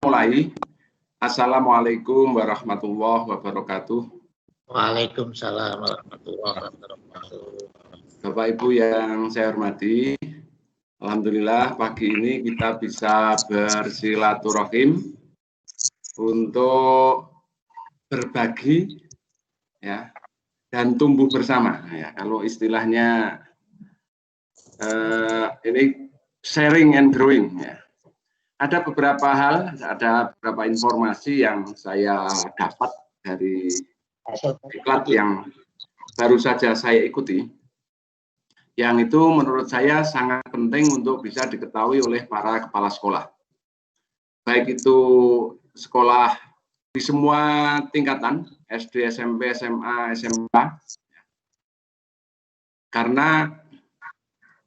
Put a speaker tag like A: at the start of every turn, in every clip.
A: mulai. Assalamualaikum warahmatullahi wabarakatuh.
B: Waalaikumsalam warahmatullahi wabarakatuh.
A: Bapak Ibu yang saya hormati, alhamdulillah pagi ini kita bisa bersilaturahim untuk berbagi ya dan tumbuh bersama ya. Kalau istilahnya ini sharing and growing ya. Ada beberapa hal, ada beberapa informasi yang saya dapat dari iklan yang baru saja saya ikuti, yang itu menurut saya sangat penting untuk bisa diketahui oleh para kepala sekolah, baik itu sekolah di semua tingkatan, SD, SMP, SMA, SMK, karena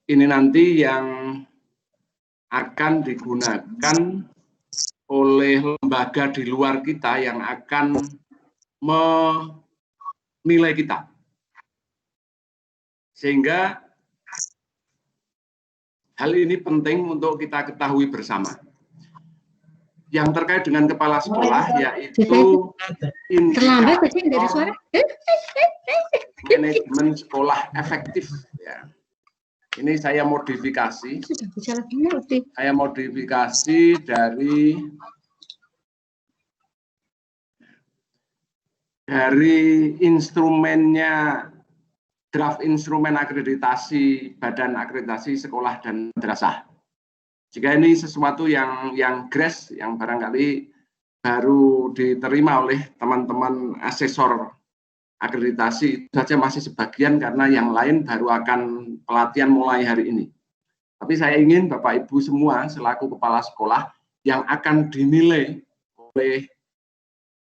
A: ini nanti yang akan digunakan oleh lembaga di luar kita yang akan menilai kita. Sehingga hal ini penting untuk kita ketahui bersama. Yang terkait dengan kepala sekolah yaitu indikator manajemen sekolah efektif ya. Ini saya modifikasi. Saya modifikasi dari instrumennya, draft instrumen akreditasi Badan Akreditasi Sekolah dan Madrasah. Jika ini sesuatu yang GRES, yang barangkali baru diterima oleh teman-teman asesor akreditasi, itu saja masih sebagian karena yang lain baru akan pelatihan mulai hari ini. Tapi saya ingin Bapak Ibu semua selaku kepala sekolah yang akan dinilai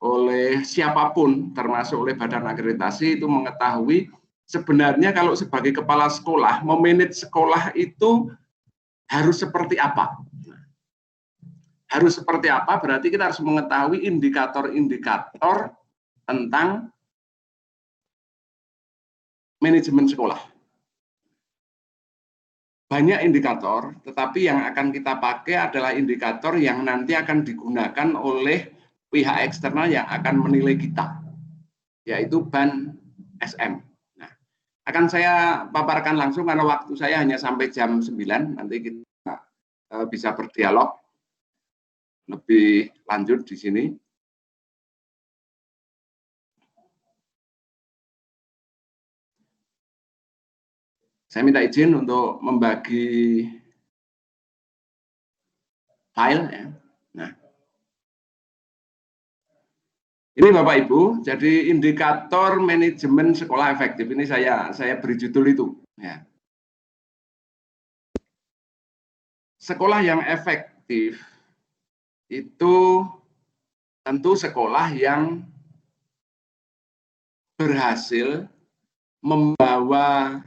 A: oleh siapapun termasuk oleh badan akreditasi itu mengetahui sebenarnya kalau sebagai kepala sekolah memanage sekolah itu harus seperti apa. Harus seperti apa berarti kita harus mengetahui indikator-indikator tentang manajemen sekolah. Banyak indikator, tetapi yang akan kita pakai adalah indikator yang nanti akan digunakan oleh pihak eksternal yang akan menilai kita, yaitu BAN SM. Nah, akan saya paparkan langsung karena waktu saya hanya sampai jam 9, nanti kita bisa berdialog lebih lanjut di sini. Saya minta izin untuk membagi file ya. Nah, ini Bapak Ibu, jadi indikator manajemen sekolah efektif ini saya beri judul itu. Ya. Sekolah yang efektif itu tentu sekolah yang berhasil membawa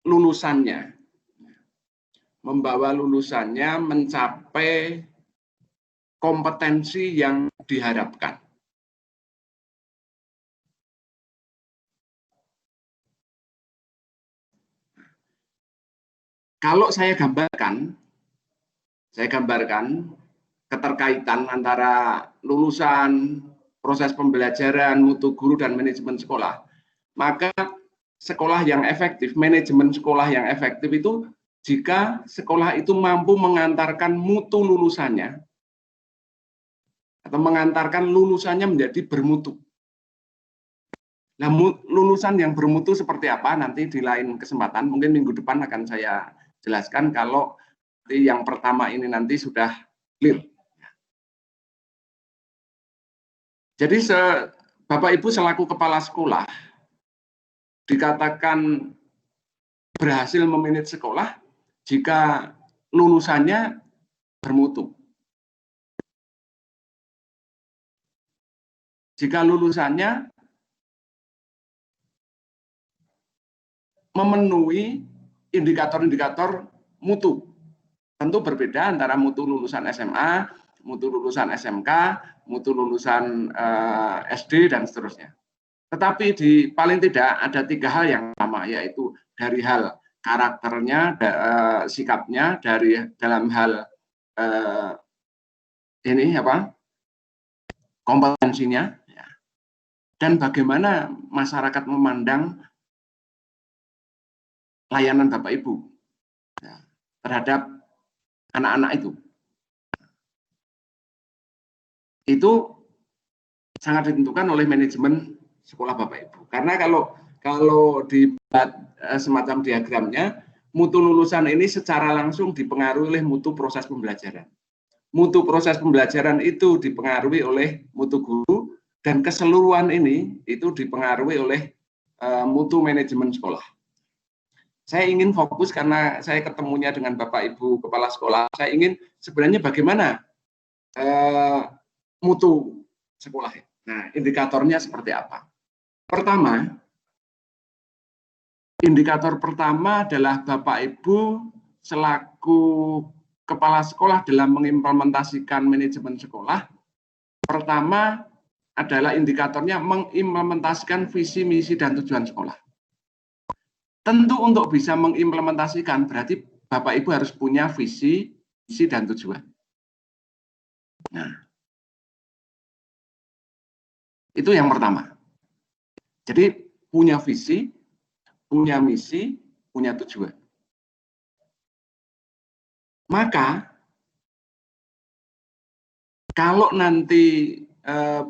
A: lulusannya mencapai kompetensi yang diharapkan. Kalau saya gambarkan keterkaitan antara lulusan, proses pembelajaran, mutu guru, dan manajemen sekolah, maka sekolah yang efektif, manajemen sekolah yang efektif itu jika sekolah itu mampu mengantarkan mutu lulusannya atau mengantarkan lulusannya menjadi bermutu. Nah, lulusan yang bermutu seperti apa nanti di lain kesempatan, mungkin minggu depan akan saya jelaskan kalau yang pertama ini nanti sudah clear. Jadi Bapak Ibu selaku kepala sekolah dikatakan berhasil memanage sekolah jika lulusannya bermutu. Jika lulusannya memenuhi indikator-indikator mutu. Tentu berbeda antara mutu lulusan SMA, mutu lulusan SMK, mutu lulusan SD, dan seterusnya. Tetapi paling tidak ada 3 hal yang sama, yaitu dari hal karakternya, sikapnya, dalam hal ini apa kompetensinya, ya. Dan bagaimana masyarakat memandang layanan Bapak Ibu, ya, terhadap anak-anak itu sangat ditentukan oleh manajemen sekolah Bapak Ibu. Karena kalau dibuat semacam diagramnya, mutu lulusan ini secara langsung dipengaruhi oleh mutu proses pembelajaran. Mutu proses pembelajaran itu dipengaruhi oleh mutu guru, dan keseluruhan ini itu dipengaruhi oleh mutu manajemen sekolah. Saya ingin fokus karena saya ketemunya dengan Bapak Ibu Kepala Sekolah, saya ingin sebenarnya bagaimana mutu sekolah. Nah, indikatornya seperti apa? Pertama, indikator pertama adalah Bapak Ibu selaku kepala sekolah dalam mengimplementasikan manajemen sekolah. Pertama adalah indikatornya mengimplementasikan visi, misi, dan tujuan sekolah. Tentu untuk bisa mengimplementasikan berarti Bapak Ibu harus punya visi, misi, dan tujuan. Nah, itu yang pertama. Jadi punya visi, punya misi, punya tujuan. Maka kalau nanti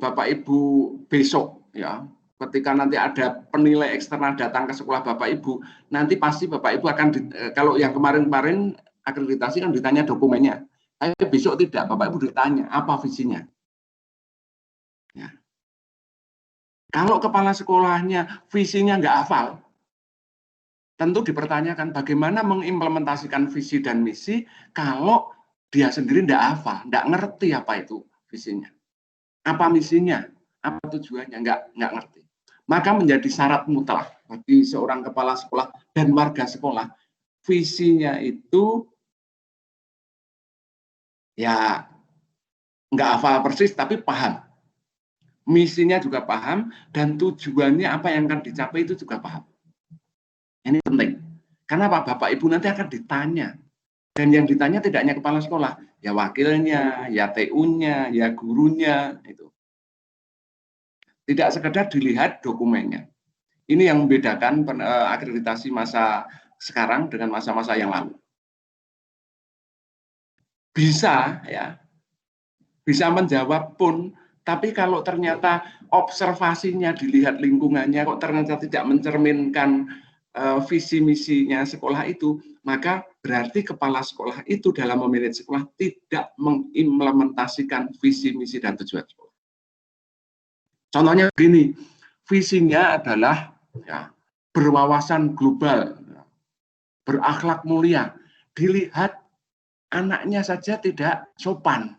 A: Bapak Ibu besok, ya, ketika nanti ada penilai eksternal datang ke sekolah Bapak Ibu, nanti pasti Bapak Ibu akan kalau yang kemarin-kemarin akreditasi kan ditanya dokumennya. Tapi besok tidak, Bapak Ibu ditanya apa visinya. Ya. Kalau kepala sekolahnya visinya nggak hafal, tentu dipertanyakan bagaimana mengimplementasikan visi dan misi kalau dia sendiri tidak hafal, tidak ngerti apa itu visinya, apa misinya, apa tujuannya, nggak ngerti. Maka menjadi syarat mutlak bagi seorang kepala sekolah dan warga sekolah, visinya itu ya nggak hafal persis tapi paham, misinya juga paham, dan tujuannya apa yang akan dicapai itu juga paham. Ini penting. Karena Bapak Ibu nanti akan ditanya. Dan yang ditanya tidak hanya kepala sekolah, ya wakilnya, ya TU-nya, ya gurunya, itu. Tidak sekedar dilihat dokumennya. Ini yang membedakan akreditasi masa sekarang dengan masa-masa yang lalu. Bisa, ya, bisa menjawab pun, tapi kalau ternyata observasinya dilihat lingkungannya, kok ternyata tidak mencerminkan visi misinya sekolah itu, maka berarti kepala sekolah itu dalam memanage sekolah tidak mengimplementasikan visi misi dan tujuan sekolah. Contohnya begini, visinya adalah ya, berwawasan global, berakhlak mulia. Dilihat anaknya saja tidak sopan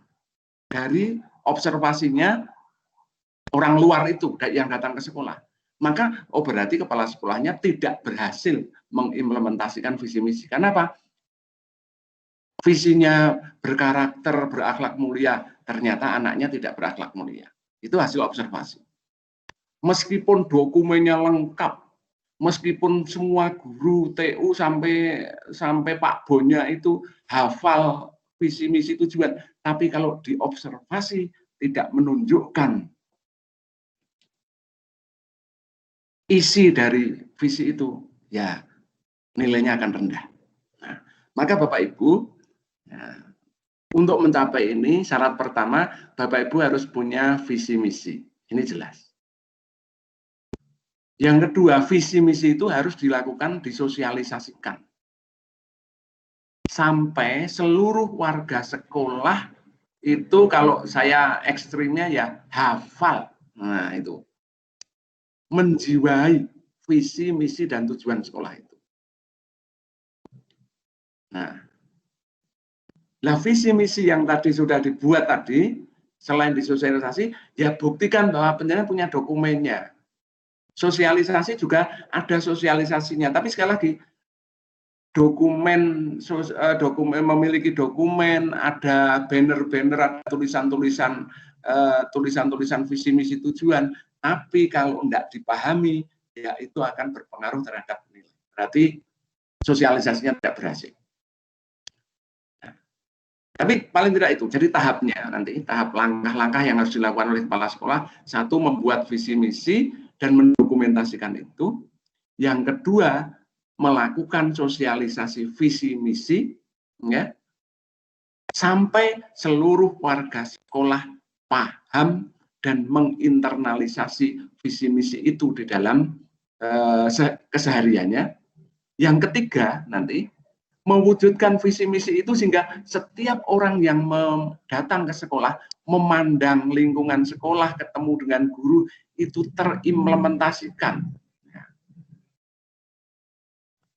A: dari observasinya orang luar itu yang datang ke sekolah. Maka berarti kepala sekolahnya tidak berhasil mengimplementasikan visi misi. Karena apa? Visinya berkarakter, berakhlak mulia, ternyata anaknya tidak berakhlak mulia. Itu hasil observasi. Meskipun dokumennya lengkap, meskipun semua guru TU sampai Pak Bonya itu hafal visi misi tujuan, tapi kalau diobservasi tidak menunjukkan isi dari visi itu, ya nilainya akan rendah. Nah, maka Bapak Ibu, ya, untuk mencapai ini syarat pertama Bapak Ibu harus punya visi misi. Ini jelas. Yang kedua, visi misi itu harus dilakukan, disosialisasikan sampai seluruh warga sekolah itu, kalau saya ekstrimnya ya hafal. Nah, itu menjiwai visi, misi, dan tujuan sekolah itu. Nah, visi, misi yang tadi sudah dibuat tadi, selain disosialisasi, ya buktikan bahwa penjelasan punya dokumennya. Sosialisasi juga ada sosialisasinya, tapi sekali lagi, dokumen memiliki dokumen, ada banner-banner, ada tulisan-tulisan visi, misi, tujuan, tapi kalau tidak dipahami, ya itu akan berpengaruh terhadap nilai. Berarti sosialisasinya tidak berhasil. Tapi paling tidak itu, jadi tahapnya nanti, tahap langkah-langkah yang harus dilakukan oleh kepala sekolah, satu membuat visi misi dan mendokumentasikan itu. Yang kedua, melakukan sosialisasi visi misi, ya, sampai seluruh warga sekolah paham dan menginternalisasi visi misi itu di dalam kesehariannya. Yang ketiga, nanti mewujudkan visi misi itu sehingga setiap orang yang datang ke sekolah memandang lingkungan sekolah, ketemu dengan guru, itu terimplementasikan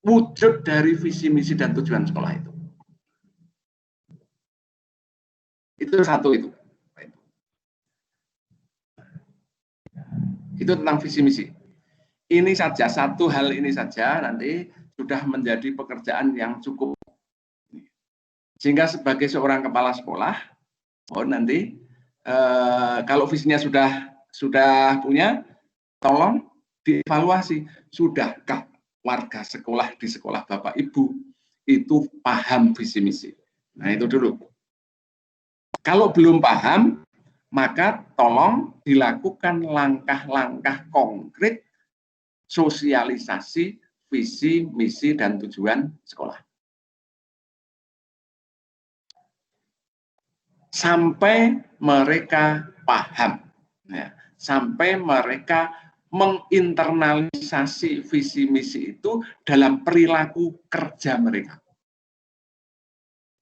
A: wujud dari visi misi dan tujuan sekolah itu. Itu satu itu. Itu tentang visi misi. Ini saja, satu hal ini saja nanti sudah menjadi pekerjaan yang cukup. Sehingga sebagai seorang kepala sekolah, nanti kalau visinya sudah punya, tolong dievaluasi, sudahkah warga sekolah di sekolah Bapak Ibu itu paham visi misi. Nah, itu dulu. Kalau belum paham, maka tolong dilakukan langkah-langkah konkret sosialisasi visi, misi, dan tujuan sekolah. Sampai mereka paham, ya, sampai mereka menginternalisasi visi misi itu dalam perilaku kerja mereka.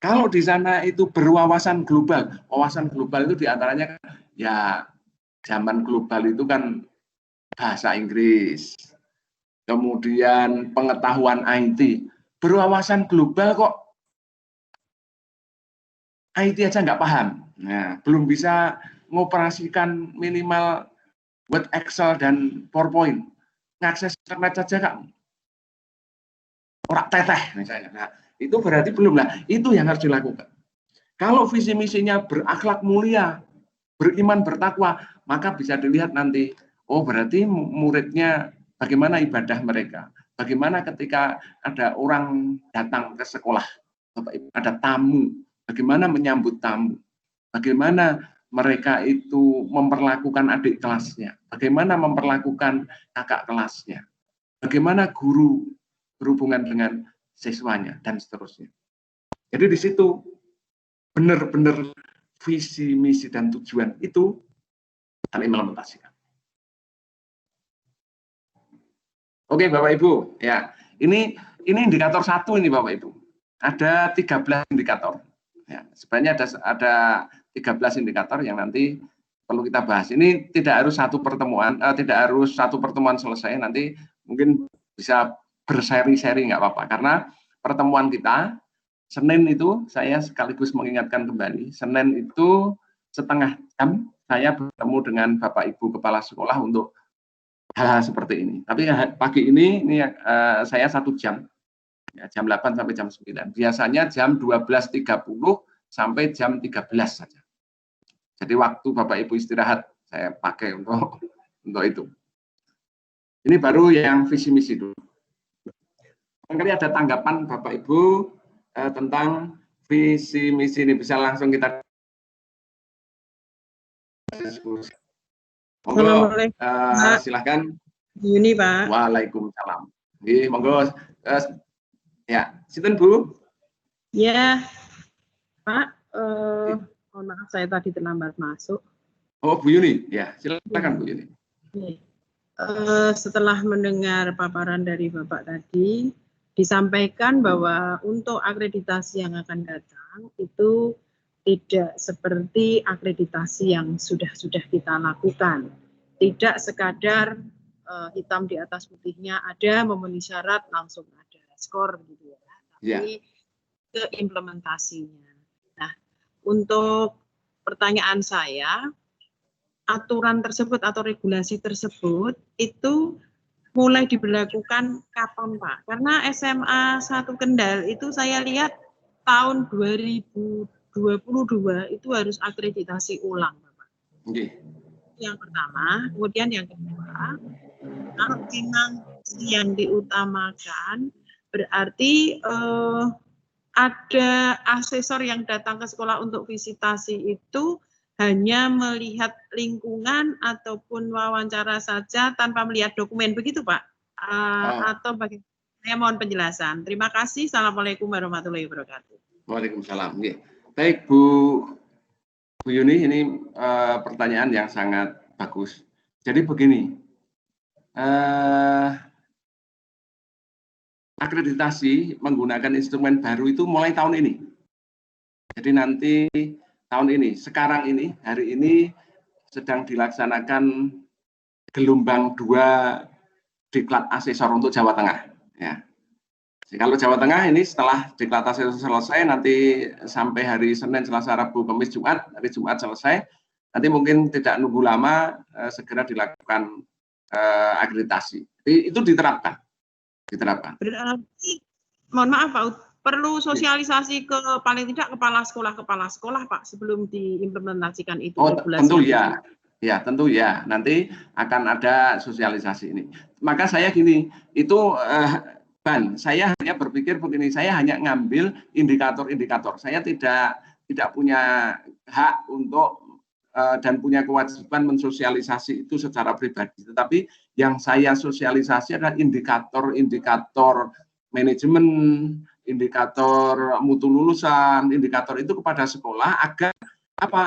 A: Kalau di sana itu berwawasan global, wawasan global itu diantaranya ya zaman global itu kan bahasa Inggris, kemudian pengetahuan IT, berwawasan global kok IT aja nggak paham, nah, belum bisa mengoperasikan minimal Word, Excel, dan PowerPoint, ngakses internet saja kak orang teteh misalnya. Nah, itu berarti belum lah. Itu yang harus dilakukan. Kalau visi misinya berakhlak mulia, beriman, bertakwa, maka bisa dilihat nanti, oh berarti muridnya bagaimana ibadah mereka, bagaimana ketika ada orang datang ke sekolah, ada tamu, bagaimana menyambut tamu, bagaimana mereka itu memperlakukan adik kelasnya, bagaimana memperlakukan kakak kelasnya, bagaimana guru berhubungan dengan siswanya, dan seterusnya. Jadi di situ benar-benar visi, misi, dan tujuan itu terimplementasikan. Oke Bapak Ibu, ya ini indikator satu ini Bapak Ibu. Ada 13 indikator. Ya, sebenarnya ada 13 indikator yang nanti perlu kita bahas. Ini tidak harus satu pertemuan, selesai. Nanti mungkin bisa berseri-seri nggak apa-apa. Karena pertemuan kita Senin itu saya sekaligus mengingatkan kembali. Senin itu setengah jam saya bertemu dengan Bapak Ibu Kepala Sekolah untuk hal-hal seperti ini. Tapi pagi ini saya 1 jam. Ya, jam 8 sampai jam 9. Biasanya jam 12.30 sampai jam 13 saja. Jadi waktu Bapak Ibu istirahat saya pakai untuk itu. Ini baru yang visi misi dulu. Barangkali ada tanggapan Bapak Ibu tentang visi misi ini, bisa langsung kita diskusi. Monggo, silakan.
C: Yuni Pak.
A: Waalaikumsalam. Monggo. Ya, sinten Bu?
C: Ya, Pak. Mohon maaf saya tadi terlambat masuk.
A: Oh, Bu Yuni. Ya, silakan Bu Yuni.
C: Setelah mendengar paparan dari Bapak tadi, disampaikan bahwa untuk akreditasi yang akan datang itu tidak seperti akreditasi yang sudah kita lakukan. Tidak sekadar hitam di atas putihnya ada, memenuhi syarat langsung ada skor gitu ya. Tapi ke implementasinya. Nah, untuk pertanyaan saya, aturan tersebut atau regulasi tersebut itu mulai diberlakukan kapan Pak? Karena SMA 1 Kendal itu saya lihat tahun 2022 itu harus akreditasi ulang Bapak. Yang pertama, kemudian yang kedua, kalau memang yang diutamakan berarti ada asesor yang datang ke sekolah untuk visitasi itu hanya melihat lingkungan ataupun wawancara saja tanpa melihat dokumen, begitu Pak? Atau bagaimana? Saya mohon penjelasan. Terima kasih. Assalamualaikum warahmatullahi wabarakatuh.
A: Waalaikumsalam. Baik Bu Yuni, ini pertanyaan yang sangat bagus. Jadi begini, akreditasi menggunakan instrumen baru itu mulai tahun ini. Jadi nanti tahun ini, sekarang ini, hari ini sedang dilaksanakan gelombang 2 diklat asesor untuk Jawa Tengah. Ya. Jadi kalau Jawa Tengah ini setelah diklat asesor selesai, nanti sampai hari Senin, Selasa, Rabu, Kamis, Jumat, hari Jumat selesai, nanti mungkin tidak nunggu lama, segera dilakukan akreditasi. Jadi itu diterapkan. Berarti,
C: mohon maaf Pak, perlu sosialisasi ke paling tidak kepala sekolah Pak sebelum diimplementasikan itu.
A: Tentu ya. Ya, tentu ya. Nanti akan ada sosialisasi ini. Maka saya gini, itu saya hanya berpikir begini, saya hanya ngambil indikator-indikator. Saya tidak punya hak untuk dan punya kewajiban mensosialisasi itu secara pribadi. Tetapi yang saya sosialisasi adalah indikator-indikator manajemen, indikator mutu lulusan, indikator itu kepada sekolah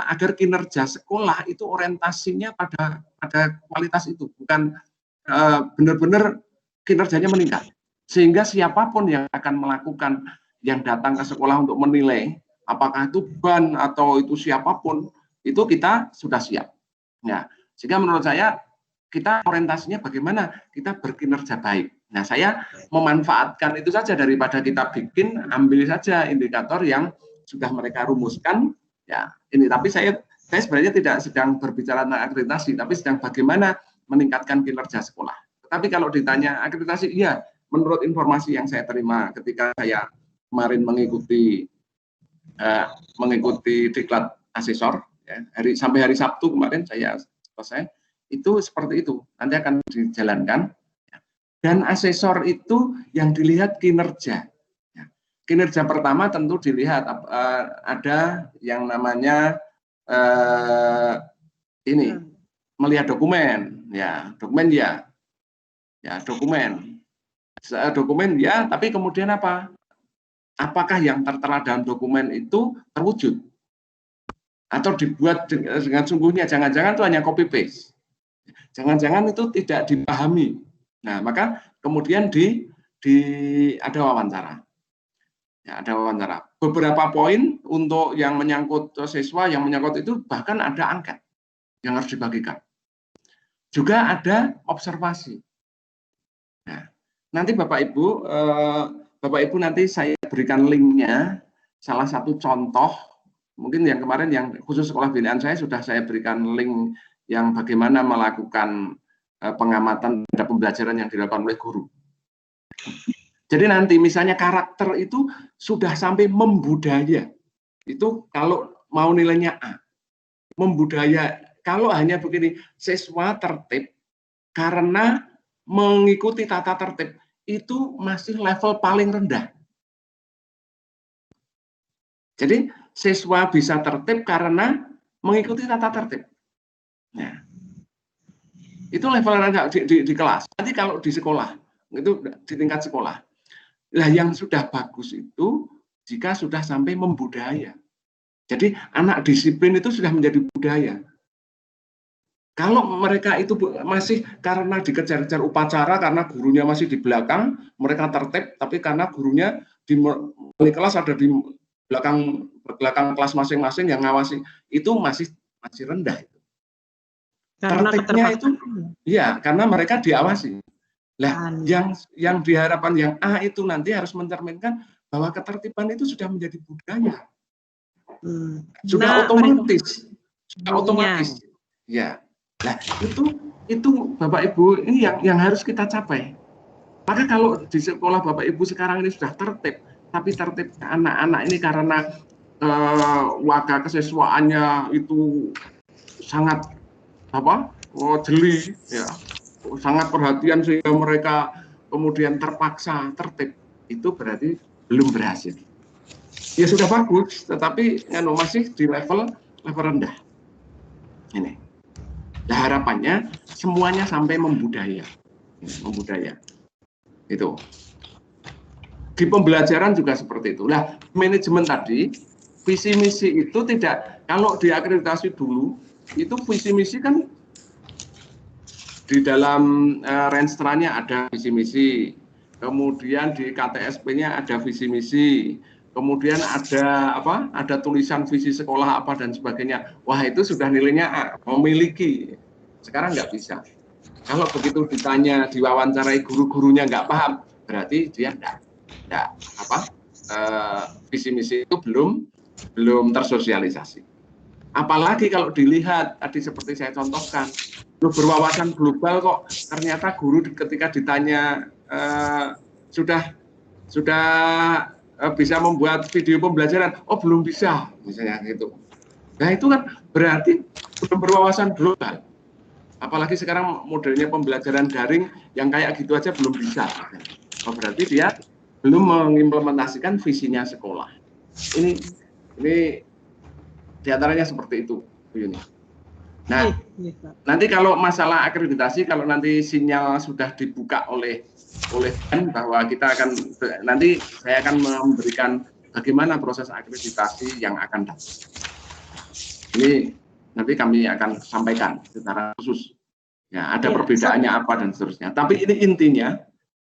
A: agar kinerja sekolah itu orientasinya pada kualitas itu, bukan benar-benar kinerjanya meningkat. Sehingga siapapun yang akan melakukan, yang datang ke sekolah untuk menilai apakah itu ban atau itu siapapun, itu kita sudah siap. Ya, sehingga menurut saya kita orientasinya bagaimana kita berkinerja baik. Nah, saya memanfaatkan itu saja daripada kita ambil saja indikator yang sudah mereka rumuskan. Ya, ini tapi saya sebenarnya tidak sedang berbicara tentang akreditasi, tapi sedang bagaimana meningkatkan kinerja sekolah. Tapi kalau ditanya akreditasi, iya, menurut informasi yang saya terima ketika saya kemarin mengikuti diklat asesor, ya, sampai hari Sabtu kemarin saya selesai, itu seperti itu, nanti akan dijalankan. Dan asesor itu yang dilihat kinerja. Kinerja pertama tentu dilihat ada yang namanya melihat dokumen, ya dokumen ya, dokumen ya, tapi kemudian apa? Apakah yang tertera dalam dokumen itu terwujud? Atau dibuat dengan sungguhnya, jangan-jangan itu hanya copy paste. Jangan-jangan itu tidak dipahami. Nah, maka kemudian ada wawancara. Ya, ada wawancara. Beberapa poin untuk yang menyangkut siswa, yang menyangkut itu bahkan ada angket yang harus dibagikan. Juga ada observasi. Nah, nanti Bapak Ibu nanti saya berikan linknya, salah satu contoh. Mungkin yang kemarin yang khusus sekolah binaan saya sudah saya berikan link yang bagaimana melakukan pengamatan pada pembelajaran yang dilakukan oleh guru. Jadi nanti misalnya karakter itu sudah sampai membudaya. Itu kalau mau nilainya A. Membudaya, kalau hanya begini, siswa tertib karena mengikuti tata tertib, itu masih level paling rendah. Jadi siswa bisa tertib karena mengikuti tata tertib. Nah, itu level rendah di kelas. Nanti kalau di sekolah, itu di tingkat sekolah. Nah, yang sudah bagus itu jika sudah sampai membudaya. Jadi anak disiplin itu sudah menjadi budaya. Kalau mereka itu masih karena dikejar-kejar upacara, karena gurunya masih di belakang, mereka tertib, tapi karena gurunya di kelas ada di belakang kelas masing-masing yang ngawasi, itu masih rendah. Tertibnya itu, ya, karena mereka diawasi. Nah, yang diharapkan yang A itu nanti harus mencerminkan bahwa ketertiban itu sudah menjadi budaya, sudah otomatis, ya. Nah, itu Bapak Ibu ini yang harus kita capai. Maka kalau di sekolah Bapak Ibu sekarang ini sudah tertib, tapi tertib anak-anak ini karena waga kesiswaannya itu sangat jeli, ya, sangat perhatian sehingga mereka kemudian terpaksa tertib, itu berarti belum berhasil. Ya sudah bagus, tetapi masih di level rendah. Ini. Nah, harapannya semuanya sampai membudaya. Itu. Di pembelajaran juga seperti itu. Nah, manajemen tadi, visi misi itu tidak, kalau diakreditasi dulu, itu visi misi kan di dalam renstra-nya ada visi misi, kemudian di KTSP-nya ada visi misi, kemudian ada apa? Ada tulisan visi sekolah apa dan sebagainya. Wah, itu sudah nilainya A, memiliki. Sekarang nggak bisa. Kalau begitu ditanya, diwawancarai guru-gurunya nggak paham, berarti dia nggak apa? Visi misi itu belum tersosialisasi. Apalagi kalau dilihat tadi seperti saya contohkan, berwawasan global kok ternyata guru ketika ditanya sudah bisa membuat video pembelajaran, oh belum bisa, misalnya gitu. Nah itu kan berarti belum berwawasan global. Apalagi sekarang modelnya pembelajaran daring yang kayak gitu aja belum bisa. Oh, berarti dia belum mengimplementasikan visinya sekolah. Ini diantaranya seperti itu, Bu Yuni. Nah, nanti kalau masalah akreditasi, kalau nanti sinyal sudah dibuka oleh BEN bahwa kita akan nanti saya akan memberikan bagaimana proses akreditasi yang akan datang. Ini nanti kami akan sampaikan secara khusus. Ya, ada perbedaannya apa dan seterusnya. Tapi ini intinya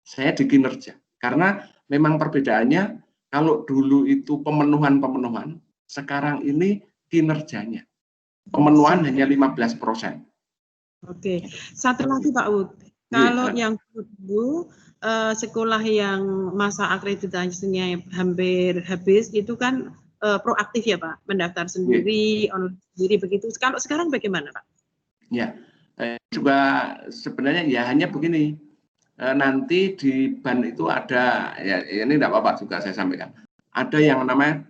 A: saya di kinerja. Karena memang perbedaannya kalau dulu itu pemenuhan, sekarang ini kinerjanya. Pemenuhan hanya 15%.
C: Oke, satu lagi Pak Ud. Kalau yang dulu sekolah yang masa akreditasinya hampir habis itu kan proaktif ya Pak, mendaftar sendiri, online sendiri begitu. Kalau sekarang bagaimana Pak?
A: Ya, juga sebenarnya ya hanya begini. Nanti di BAN itu ada, ya ini tidak apa-apa juga saya sampaikan. Ada yang namanya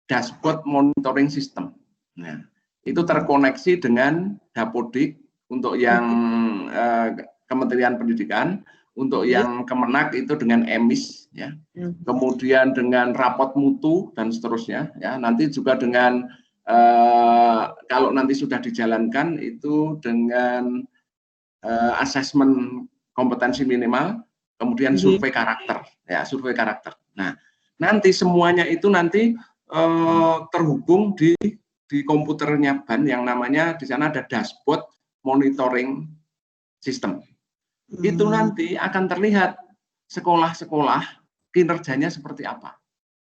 A: dashboard monitoring system. Nah, itu terkoneksi dengan Dapodik untuk yang Kementerian Pendidikan, untuk yang Kemenak itu dengan EMIS, ya. Kemudian dengan rapot mutu dan seterusnya, ya. Nanti juga dengan kalau nanti sudah dijalankan itu dengan asesmen kompetensi minimal, kemudian survei karakter, ya survei karakter. Nah, nanti semuanya itu nanti terhubung di komputernya BAN yang namanya di sana ada dashboard monitoring system. Itu nanti akan terlihat sekolah-sekolah kinerjanya seperti apa.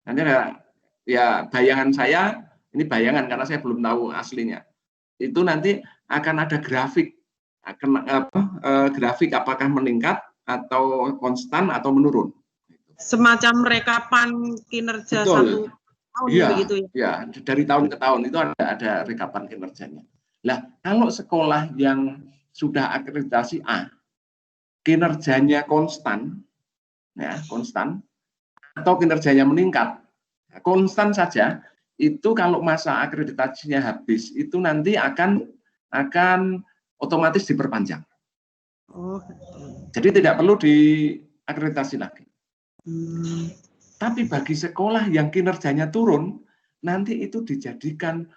A: Nanti ada, ya bayangan saya, ini bayangan karena saya belum tahu aslinya. Itu nanti akan ada grafik, grafik apakah meningkat atau konstan atau menurun.
C: Semacam rekapan kinerja
A: Betul.
C: 1 tahun begitu ya?
A: Ya, dari tahun ke tahun itu ada rekapan kinerjanya. Nah, kalau sekolah yang sudah akreditasi A, kinerjanya konstan, ya konstan, atau kinerjanya meningkat, konstan saja, itu kalau masa akreditasinya habis, itu nanti akan otomatis diperpanjang.
C: Oh.
A: Jadi tidak perlu diakreditasi lagi. Tapi bagi sekolah yang kinerjanya turun, nanti itu dijadikan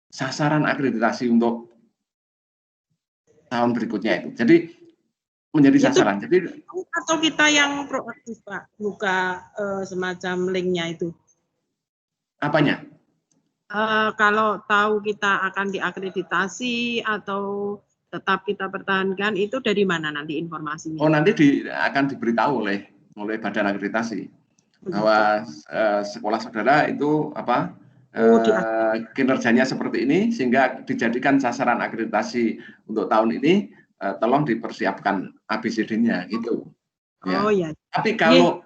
A: sasaran akreditasi untuk tahun berikutnya itu. Jadi menjadi sasaran. Jadi
C: atau kita yang proaktif Pak, buka semacam linknya itu.
A: Apanya?
C: Kalau tahu kita akan diakreditasi atau tetap kita pertahankan, itu dari mana nanti informasinya?
A: Oh, nanti akan diberitahu oleh Badan Akreditasi bahwa sekolah saudara itu apa kinerjanya seperti ini sehingga dijadikan sasaran akreditasi untuk tahun ini, tolong dipersiapkan ABCD-nya gitu. Ya.
C: Oh ya.
A: Tapi kalau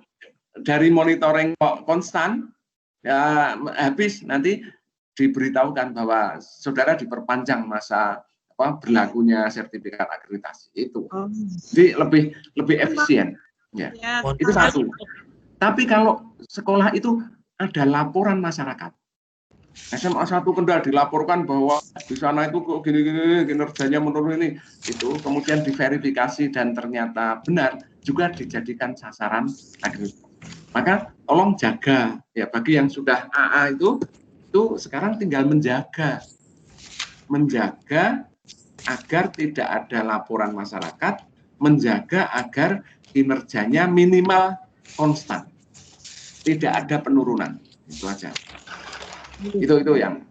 A: dari monitoring kok konstan ya habis, nanti diberitahukan bahwa saudara diperpanjang masa berlakunya sertifikat akreditasi itu. Jadi lebih efisien. Ya. Itu satu. Tapi kalau sekolah itu ada laporan masyarakat. SMA 1 Kendal dilaporkan bahwa di sana itu kok gini-gini kinerjanya menurun ini, itu kemudian diverifikasi dan ternyata benar, juga dijadikan sasaran akreditasi. Maka tolong jaga ya, bagi yang sudah AA itu sekarang tinggal menjaga agar tidak ada laporan masyarakat, menjaga agar kinerjanya minimal konstan, tidak ada penurunan. Itu aja. Itu yang.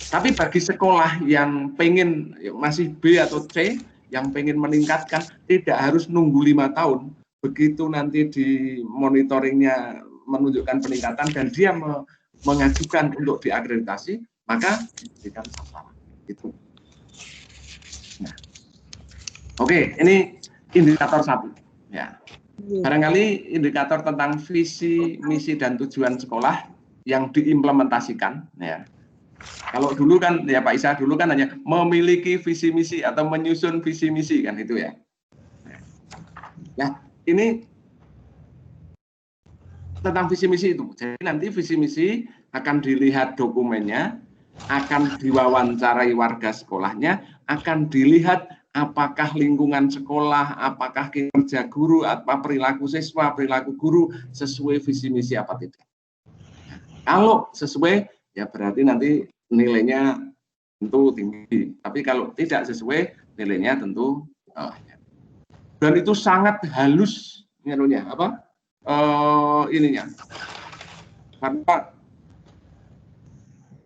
A: Tapi bagi sekolah yang pengen masih B atau C, yang pengen meningkatkan, tidak harus nunggu 5 tahun. Begitu nanti di monitoringnya menunjukkan peningkatan dan dia mengajukan untuk diakreditasi, maka diberikan sasaran. Itu. Nah, oke, ini indikator 1. Ya. Barangkali indikator tentang visi, misi, dan tujuan sekolah yang diimplementasikan. Ya. Kalau dulu kan, ya Pak Isa, dulu kan hanya memiliki visi misi atau menyusun visi misi kan itu ya. Nah, ini tentang visi misi itu. Jadi nanti visi misi akan dilihat dokumennya, akan diwawancarai warga sekolahnya, akan dilihat apakah lingkungan sekolah, apakah kinerja guru, apa perilaku siswa, perilaku guru sesuai visi misi apa tidak. Kalau sesuai, ya berarti nanti nilainya tentu tinggi. Tapi kalau tidak sesuai, nilainya tentu dan itu sangat halus ininya ininya. Karena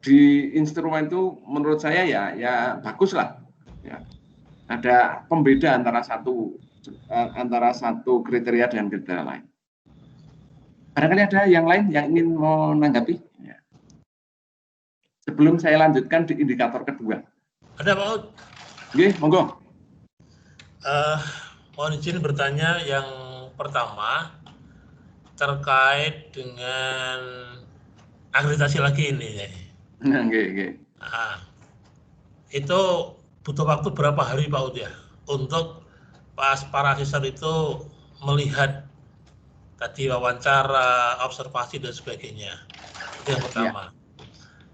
A: di instrumen itu menurut saya ya bagus lah. Ya. Ada pembeda antara satu kriteria dengan kriteria lain. Barangkali ada yang lain yang ingin menanggapi? Ya. Sebelum saya lanjutkan di indikator kedua.
B: Ada Pak Ud?
A: Oke, monggo.
B: Mohon izin bertanya yang pertama terkait dengan akreditasi lagi ini.
A: Oke.
B: Nah, itu butuh waktu berapa hari Pak Ud ya untuk para asesor itu melihat tadi wawancara, observasi dan sebagainya. Itu yang pertama. Ya.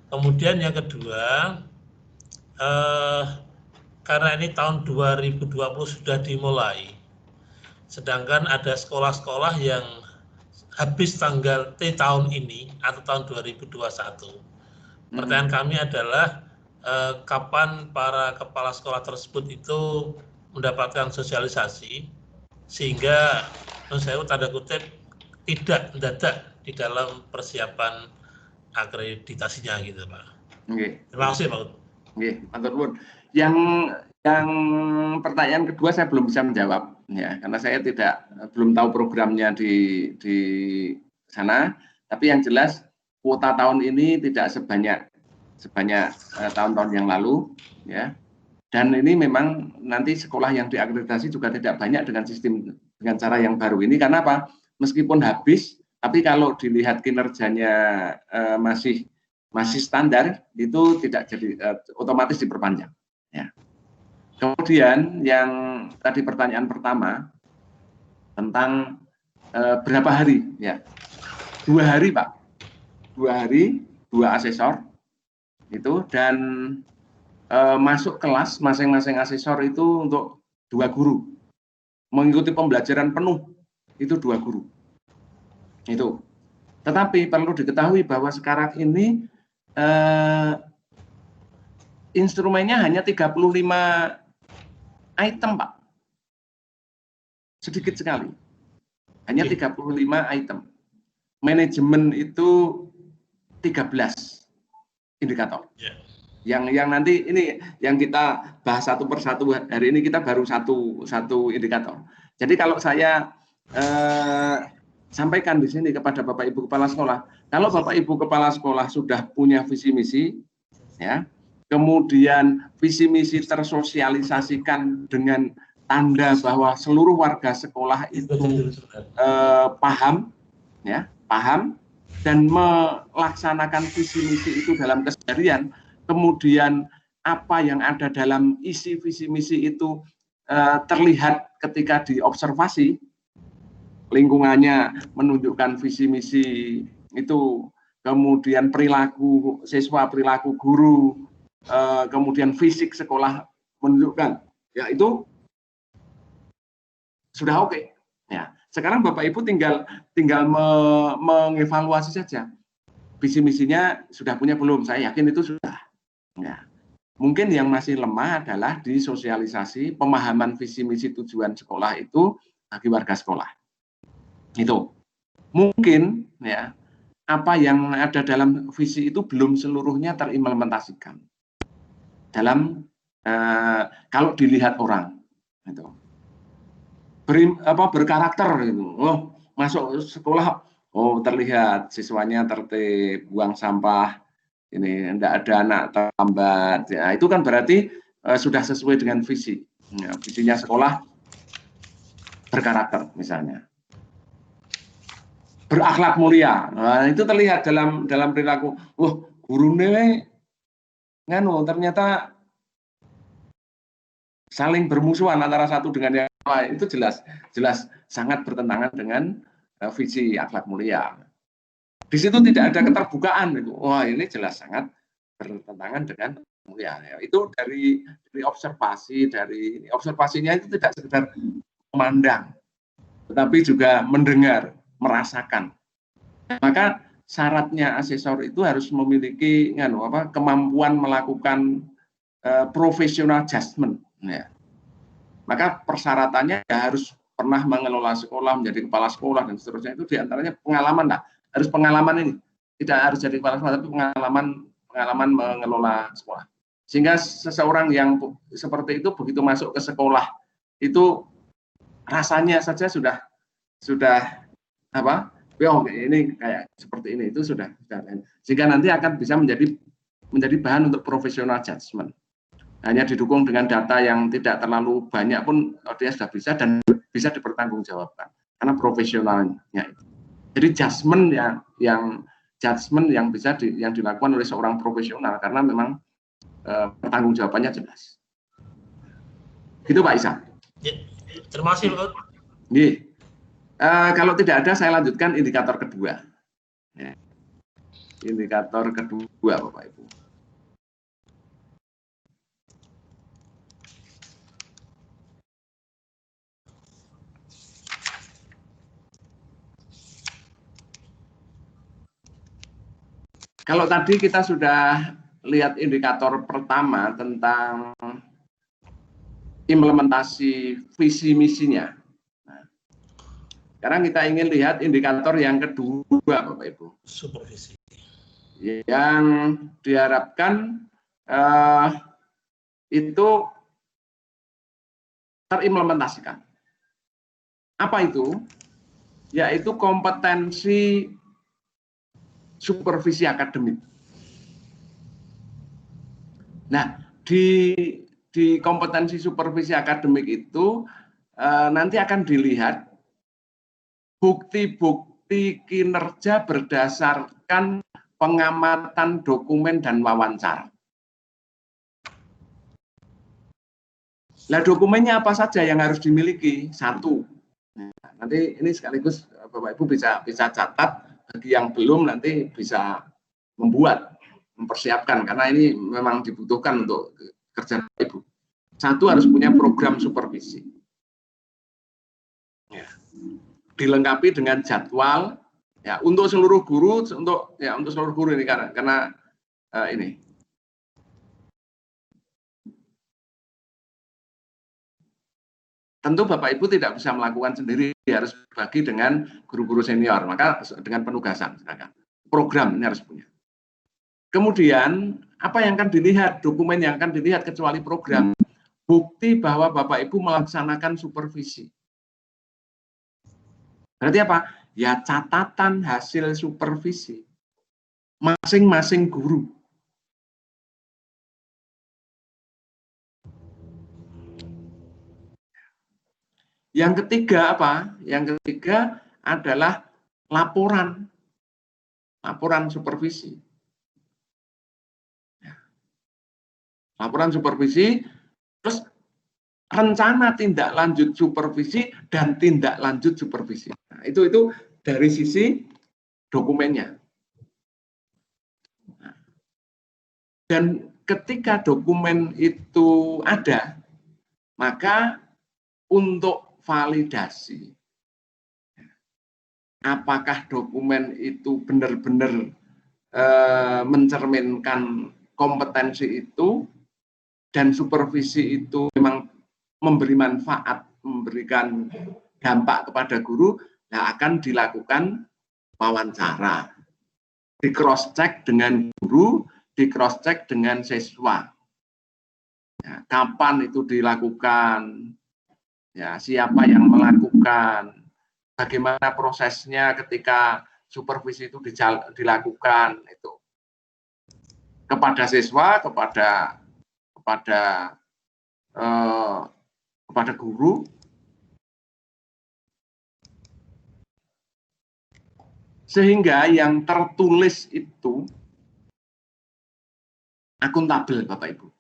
B: Kemudian yang kedua, karena ini tahun 2020 sudah dimulai, sedangkan ada sekolah-sekolah yang habis tanggal T tahun ini atau tahun 2021. Pertanyaan kami adalah kapan para kepala sekolah tersebut itu mendapatkan sosialisasi sehingga saya tanda kutip tidak mendadak di dalam persiapan akreditasinya gitu Pak.
A: Oke.
B: Terima kasih Pak.
A: Oke, matur nuwun. Yang pertanyaan kedua saya belum bisa menjawab ya, karena saya belum tahu programnya di sana. Tapi yang jelas kuota tahun ini tidak sebanyak tahun-tahun yang lalu ya. Dan ini memang nanti sekolah yang diakreditasi juga tidak banyak dengan cara yang baru ini. Karena apa? Meskipun habis, tapi kalau dilihat kinerjanya masih standar, itu tidak jadi otomatis diperpanjang. Ya. Kemudian yang tadi pertanyaan pertama tentang berapa hari, ya 2 hari Pak, 2 hari 2 asesor itu dan masuk kelas masing-masing asesor itu untuk 2 guru mengikuti pembelajaran penuh itu 2 guru itu. Tetapi perlu diketahui bahwa sekarang ini instrumennya hanya 35 item Pak, sedikit sekali, hanya 35 item. Manajemen itu 13 indikator. Yang nanti ini yang kita bahas satu persatu hari ini, kita baru satu indikator. Jadi kalau saya sampaikan di sini kepada Bapak Ibu Kepala Sekolah, kalau Bapak Ibu Kepala Sekolah sudah punya visi misi, ya, kemudian visi misi tersosialisasikan dengan tanda bahwa seluruh warga sekolah itu paham, ya, paham dan melaksanakan visi misi itu dalam keseharian. Kemudian apa yang ada dalam isi visi misi itu terlihat ketika diobservasi, lingkungannya menunjukkan visi misi itu, kemudian perilaku siswa, perilaku guru, kemudian fisik sekolah menunjukkan, ya itu sudah oke. Ya, Sekarang Bapak Ibu tinggal mengevaluasi saja. Visi misinya sudah punya belum? Saya yakin itu sudah. Ya. Mungkin yang masih lemah adalah di sosialisasi pemahaman visi misi tujuan sekolah itu bagi warga sekolah. Itu mungkin ya apa yang ada dalam visi itu belum seluruhnya terimplementasikan dalam kalau dilihat orang itu berkarakter gitu. Oh, masuk sekolah, oh terlihat siswanya tertib, buang sampah, ini tidak ada anak terlambat. Ya, itu kan berarti sudah sesuai dengan visi. Ya, visinya sekolah berkarakter misalnya. Berakhlak mulia. Nah, itu terlihat dalam perilaku. Wah, gurune nganu ternyata saling bermusuhan antara satu dengan yang lain, itu jelas sangat bertentangan dengan visi akhlak mulia. Di situ tidak ada keterbukaan, itu. Wah ini jelas sangat bertentangan dengan mulia. Ya, itu dari observasinya itu tidak sekedar memandang, tetapi juga mendengar, merasakan. Maka syaratnya asesor itu harus memiliki kemampuan melakukan professional judgment. Ya. Maka persyaratannya ya harus pernah mengelola sekolah, menjadi kepala sekolah dan seterusnya. Itu diantaranya pengalaman lah. Harus pengalaman ini. Tidak harus jadi kepala sekolah, tapi pengalaman mengelola sekolah. Sehingga seseorang yang seperti itu begitu masuk ke sekolah itu rasanya saja sudah apa? Oh, ini kayak seperti ini itu sudah. Sehingga nanti akan bisa menjadi bahan untuk professional judgment. Hanya didukung dengan data yang tidak terlalu banyak pun dia sudah bisa dan bisa dipertanggungjawabkan karena profesionalnya. Jadi judgment yang bisa yang dilakukan oleh seorang profesional karena memang pertanggungjawabannya jelas. Gitu Pak Isa.
B: Ya, terima kasih Pak.
A: Kalau tidak ada saya lanjutkan indikator kedua. Ya. Indikator kedua Bapak Ibu. Kalau tadi kita sudah lihat indikator pertama tentang implementasi visi misinya. Nah, sekarang kita ingin lihat indikator yang kedua, Bapak Ibu.
B: Supervisi.
A: Yang diharapkan itu terimplementasikan. Apa itu? Yaitu kompetensi supervisi akademik. Nah, di kompetensi supervisi akademik itu nanti akan dilihat bukti-bukti kinerja berdasarkan pengamatan dokumen dan wawancara. Nah, dokumennya apa saja yang harus dimiliki? Satu. Nah, nanti ini sekaligus Bapak Ibu bisa catat. Bagi yang belum nanti bisa mempersiapkan karena ini memang dibutuhkan untuk kerja Ibu. Satu, harus punya program supervisi. Ya. Dilengkapi dengan jadwal ya untuk seluruh guru untuk seluruh guru ini karena ini. Tentu Bapak Ibu tidak bisa melakukan sendiri, harus bagi dengan guru-guru senior, maka dengan penugasan. Program ini harus punya. Kemudian, apa yang akan dilihat, dokumen yang akan dilihat kecuali program, bukti bahwa Bapak Ibu melaksanakan supervisi. Berarti apa? Ya catatan hasil supervisi masing-masing guru. Yang ketiga apa? Yang ketiga adalah laporan supervisi. Laporan supervisi, terus rencana tindak lanjut supervisi dan tindak lanjut supervisi. Nah, itu dari sisi dokumennya. Dan ketika dokumen itu ada, maka untuk validasi apakah dokumen itu benar-benar mencerminkan kompetensi itu, dan supervisi itu memang memberi manfaat, memberikan dampak kepada guru, nah akan dilakukan wawancara, di cross check dengan guru, di cross check dengan siswa. Ya, kapan itu dilakukan, ya, siapa yang melakukan, bagaimana prosesnya ketika supervisi itu dilakukan, itu kepada siswa, kepada guru, sehingga yang tertulis itu akuntabel, Bapak Ibu.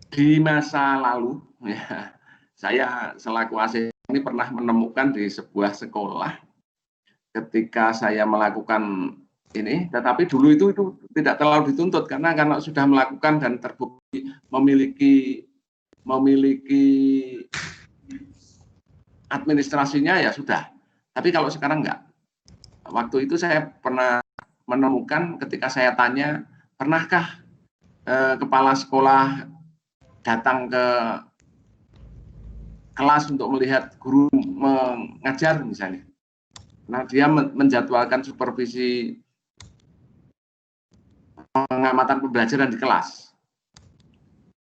A: Di masa lalu, ya, saya selaku ASIS ini pernah menemukan di sebuah sekolah ketika saya melakukan ini, tetapi dulu itu tidak terlalu dituntut karena sudah melakukan dan terbukti memiliki administrasinya, ya sudah. Tapi kalau sekarang enggak. Waktu itu saya pernah menemukan ketika saya tanya, pernahkah kepala sekolah datang ke kelas untuk melihat guru mengajar misalnya. Nah, dia menjadwalkan supervisi pengamatan pembelajaran di kelas.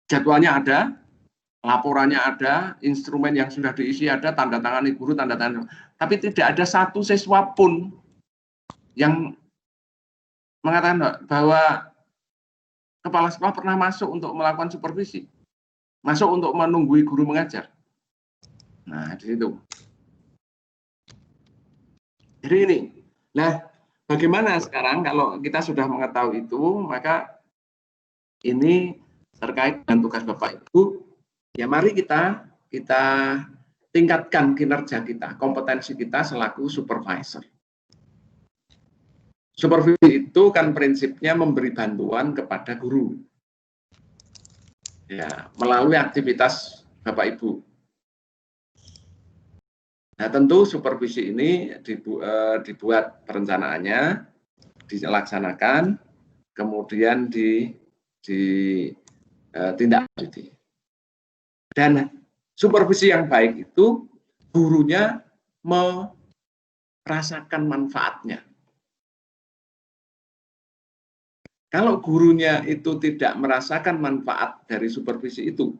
A: Jadwalnya ada, laporannya ada, instrumen yang sudah diisi ada, tanda tangani guru, tanda tangan. Tapi tidak ada satu siswa pun yang mengatakan bahwa kepala sekolah pernah masuk untuk melakukan supervisi, masuk untuk menunggui guru mengajar. Nah, di situ. Jadi ini. Nah, bagaimana sekarang kalau kita sudah mengetahui itu, maka ini terkait dengan tugas Bapak Ibu, ya mari kita tingkatkan kinerja kita, kompetensi kita selaku supervisor. Supervisi itu kan prinsipnya memberi bantuan kepada guru, ya, melalui aktivitas Bapak Ibu. Nah, tentu supervisi ini dibuat perencanaannya, dilaksanakan, kemudian ditindaklanjuti. Dan supervisi yang baik itu gurunya merasakan manfaatnya. Kalau gurunya itu tidak merasakan manfaat dari supervisi itu,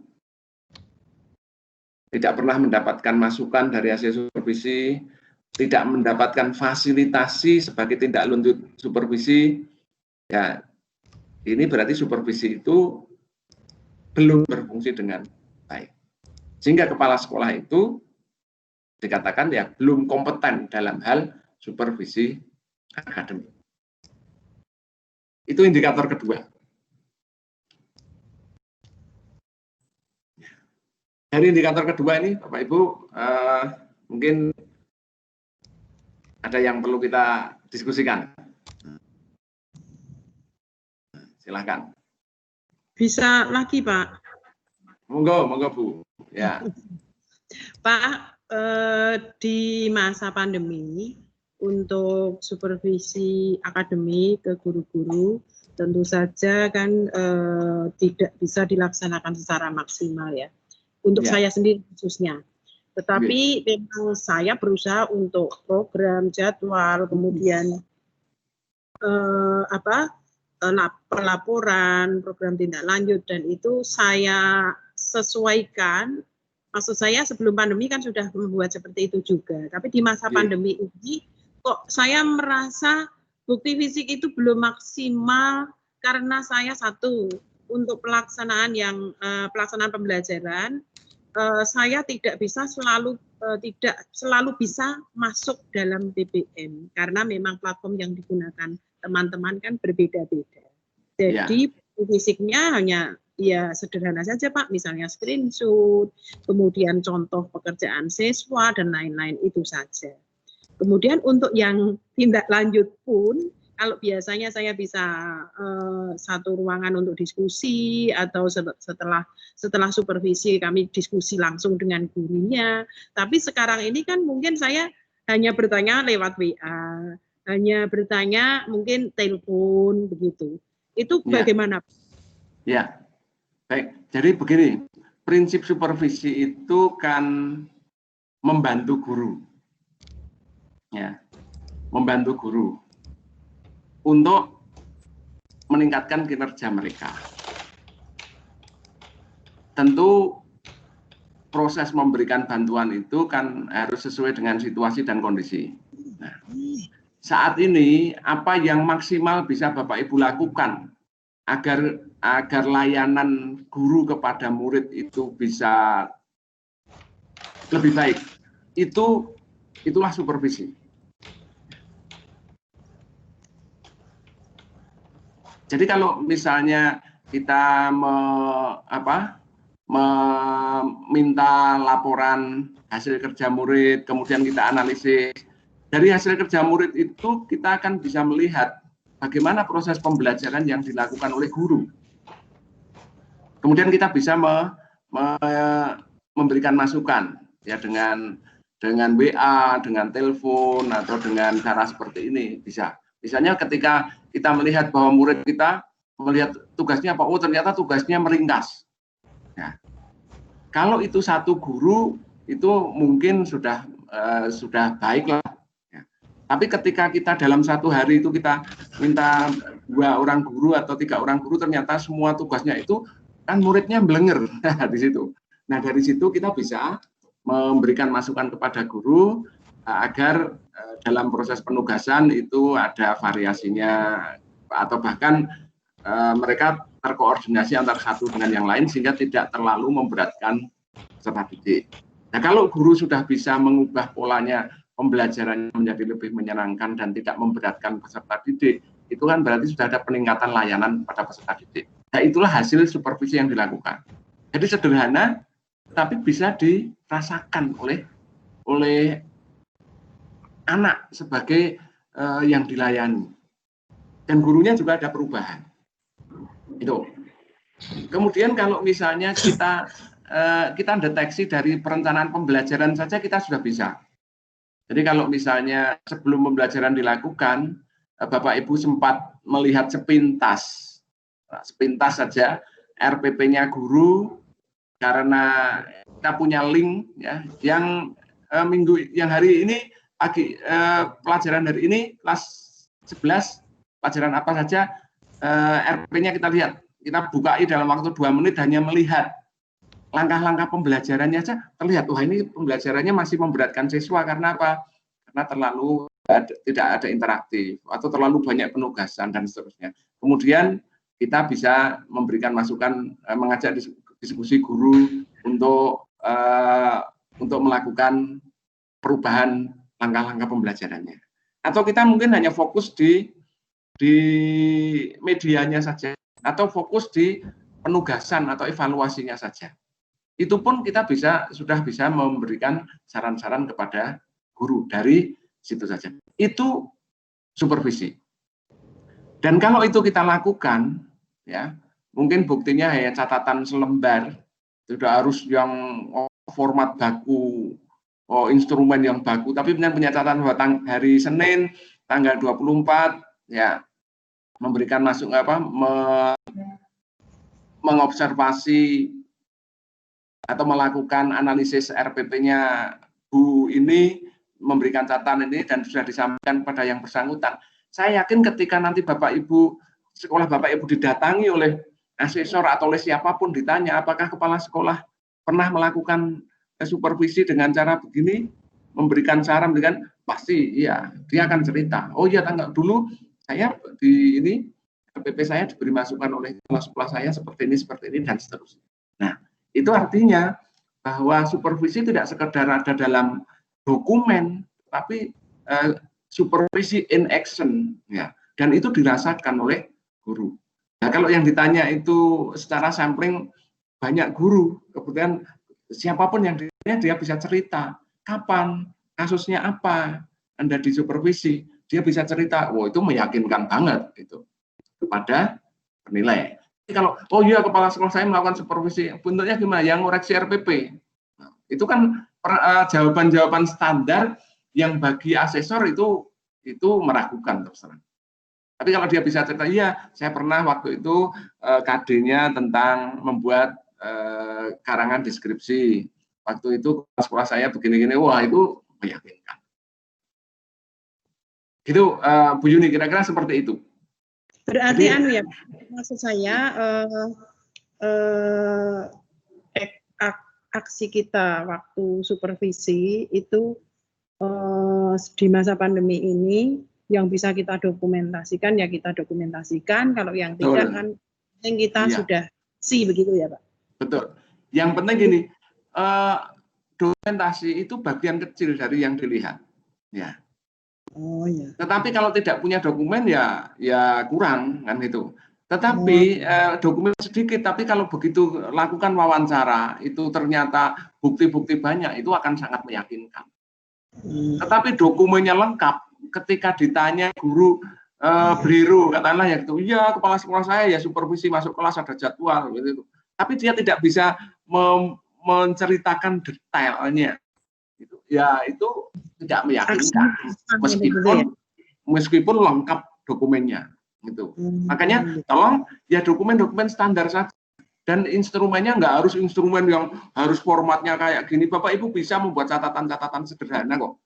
A: tidak pernah mendapatkan masukan dari hasil supervisi, tidak mendapatkan fasilitasi sebagai tindak lanjut supervisi, ya ini berarti supervisi itu belum berfungsi dengan baik. Sehingga kepala sekolah itu dikatakan ya belum kompeten dalam hal supervisi akademik. Itu indikator kedua. Dari indikator kedua ini, Bapak Ibu, mungkin ada yang perlu kita diskusikan. Silakan.
C: Bisa lagi, Pak?
A: Monggo, Bu. Ya.
C: Pak, di masa pandemi, untuk supervisi akademik ke guru-guru, tentu saja kan tidak bisa dilaksanakan secara maksimal ya. Untuk saya sendiri khususnya. Tetapi memang saya berusaha untuk program, jadwal, kemudian pelaporan, program tindak lanjut, dan itu saya sesuaikan. Maksud saya sebelum pandemi kan sudah membuat seperti itu juga. Tapi di masa pandemi ini kok saya merasa bukti fisik itu belum maksimal karena saya satu, untuk pelaksanaan pembelajaran, saya tidak selalu bisa masuk dalam BBM karena memang platform yang digunakan teman-teman kan berbeda-beda. Jadi fisiknya hanya ya sederhana saja Pak, misalnya screenshot, kemudian contoh pekerjaan siswa dan lain-lain, itu saja. Kemudian untuk yang tindak lanjut pun kalau biasanya saya bisa satu ruangan untuk diskusi atau setelah supervisi kami diskusi langsung dengan gurunya. Tapi sekarang ini kan mungkin saya hanya bertanya lewat WA, hanya bertanya mungkin telepon begitu. Itu bagaimana?
A: Ya, baik. Jadi begini, prinsip supervisi itu kan membantu guru, ya, membantu guru untuk meningkatkan kinerja mereka. Tentu proses memberikan bantuan itu kan harus sesuai dengan situasi dan kondisi. Nah, saat ini apa yang maksimal bisa Bapak Ibu lakukan agar layanan guru kepada murid itu bisa lebih baik, itulah supervisi. Jadi kalau misalnya kita meminta laporan hasil kerja murid, kemudian kita analisis, dari hasil kerja murid itu kita akan bisa melihat bagaimana proses pembelajaran yang dilakukan oleh guru. Kemudian kita bisa memberikan masukan ya dengan WA, dengan telepon atau dengan cara seperti ini bisa. Misalnya ketika kita melihat bahwa murid kita melihat tugasnya apa, oh ternyata tugasnya meringkas. Ya. Kalau itu satu guru itu mungkin sudah baik lah. Ya. Tapi ketika kita dalam satu hari itu kita minta 2 orang guru atau 3 orang guru, ternyata semua tugasnya itu kan muridnya blenger di situ. Nah dari situ kita bisa memberikan masukan kepada guru agar dalam proses penugasan itu ada variasinya atau bahkan mereka terkoordinasi antara satu dengan yang lain sehingga tidak terlalu memberatkan peserta didik. Nah kalau guru sudah bisa mengubah polanya pembelajarannya menjadi lebih menyenangkan dan tidak memberatkan peserta didik, itu kan berarti sudah ada peningkatan layanan pada peserta didik. Nah itulah hasil supervisi yang dilakukan. Jadi sederhana tapi bisa dirasakan oleh anak sebagai yang dilayani, dan gurunya juga ada perubahan. Itu. Kemudian kalau misalnya kita deteksi dari perencanaan pembelajaran saja kita sudah bisa. Jadi kalau misalnya sebelum pembelajaran dilakukan, Bapak Ibu sempat melihat sepintas saja RPP-nya guru, karena kita punya link ya yang hari ini pelajaran hari ini kelas 11 pelajaran apa saja, RP-nya kita lihat, kita bukai dalam waktu 2 menit hanya melihat langkah-langkah pembelajarannya saja terlihat, wah ini pembelajarannya masih memberatkan siswa karena apa? Karena tidak ada interaktif atau terlalu banyak penugasan dan seterusnya. Kemudian kita bisa memberikan masukan, mengajak diskusi guru untuk melakukan perubahan langkah-langkah pembelajarannya. Atau kita mungkin hanya fokus di medianya saja, atau fokus di penugasan atau evaluasinya saja. Itu pun kita sudah bisa memberikan saran-saran kepada guru dari situ saja. Itu supervisi. Dan kalau itu kita lakukan, ya mungkin buktinya hanya catatan selembar, tidak harus yang format baku, instrumen yang baku, tapi punya catatan hari Senin tanggal 24 ya memberikan mengobservasi atau melakukan analisis RPP-nya Bu ini, memberikan catatan ini dan sudah disampaikan pada yang bersangkutan. Saya yakin ketika nanti sekolah Bapak Ibu didatangi oleh asesor atau oleh siapapun, ditanya apakah kepala sekolah pernah melakukan supervisi dengan cara begini, memberikan saran dengan pasti iya, dia akan cerita. Oh iya, dulu saya di ini RPP saya diberi masukan oleh kepala sekolah saya seperti ini dan seterusnya. Nah, itu artinya bahwa supervisi tidak sekedar ada dalam dokumen, tapi supervisi in action, ya, dan itu dirasakan oleh guru. Nah, kalau yang ditanya itu secara sampling banyak guru, kemudian siapapun yang ditanya dia bisa cerita kapan, kasusnya apa, Anda disupervisi. dia bisa cerita, wah itu meyakinkan banget itu kepada penilai. Jadi kalau oh iya kepala sekolah saya melakukan supervisi, bentuknya gimana? Yang ngoreksi RPP. Nah, itu kan jawaban-jawaban standar yang bagi asesor itu meragukan terserah. Tapi kalau dia bisa cerita, iya saya pernah waktu itu KD-nya tentang membuat karangan deskripsi. Waktu itu sekolah saya begini-gini, wah itu meyakinkan. Gitu, Bu Yuni, kira-kira seperti itu.
C: Berarti ya, maksud saya aksi kita waktu supervisi itu di masa pandemi ini yang bisa kita dokumentasikan ya kita dokumentasikan, kalau yang tidak kan yang kita sudah begitu ya Pak.
A: Betul. Yang penting gini, dokumentasi itu bagian kecil dari yang dilihat. Ya.
C: Oh ya.
A: Tetapi kalau tidak punya dokumen ya kurang kan itu. Tetapi dokumen sedikit, tapi kalau begitu lakukan wawancara itu ternyata bukti-bukti banyak, itu akan sangat meyakinkan. Tetapi dokumennya lengkap, ketika ditanya guru Briro katakanlah ya gitu, iya kepala sekolah saya ya supervisi masuk kelas ada jadwal gitu. Tapi dia tidak bisa menceritakan detailnya. Ya itu tidak meyakinkan meskipun lengkap dokumennya gitu. Makanya tolong ya dokumen-dokumen standar saja, dan instrumennya nggak harus instrumen yang harus formatnya kayak gini. Bapak Ibu bisa membuat catatan-catatan sederhana kok.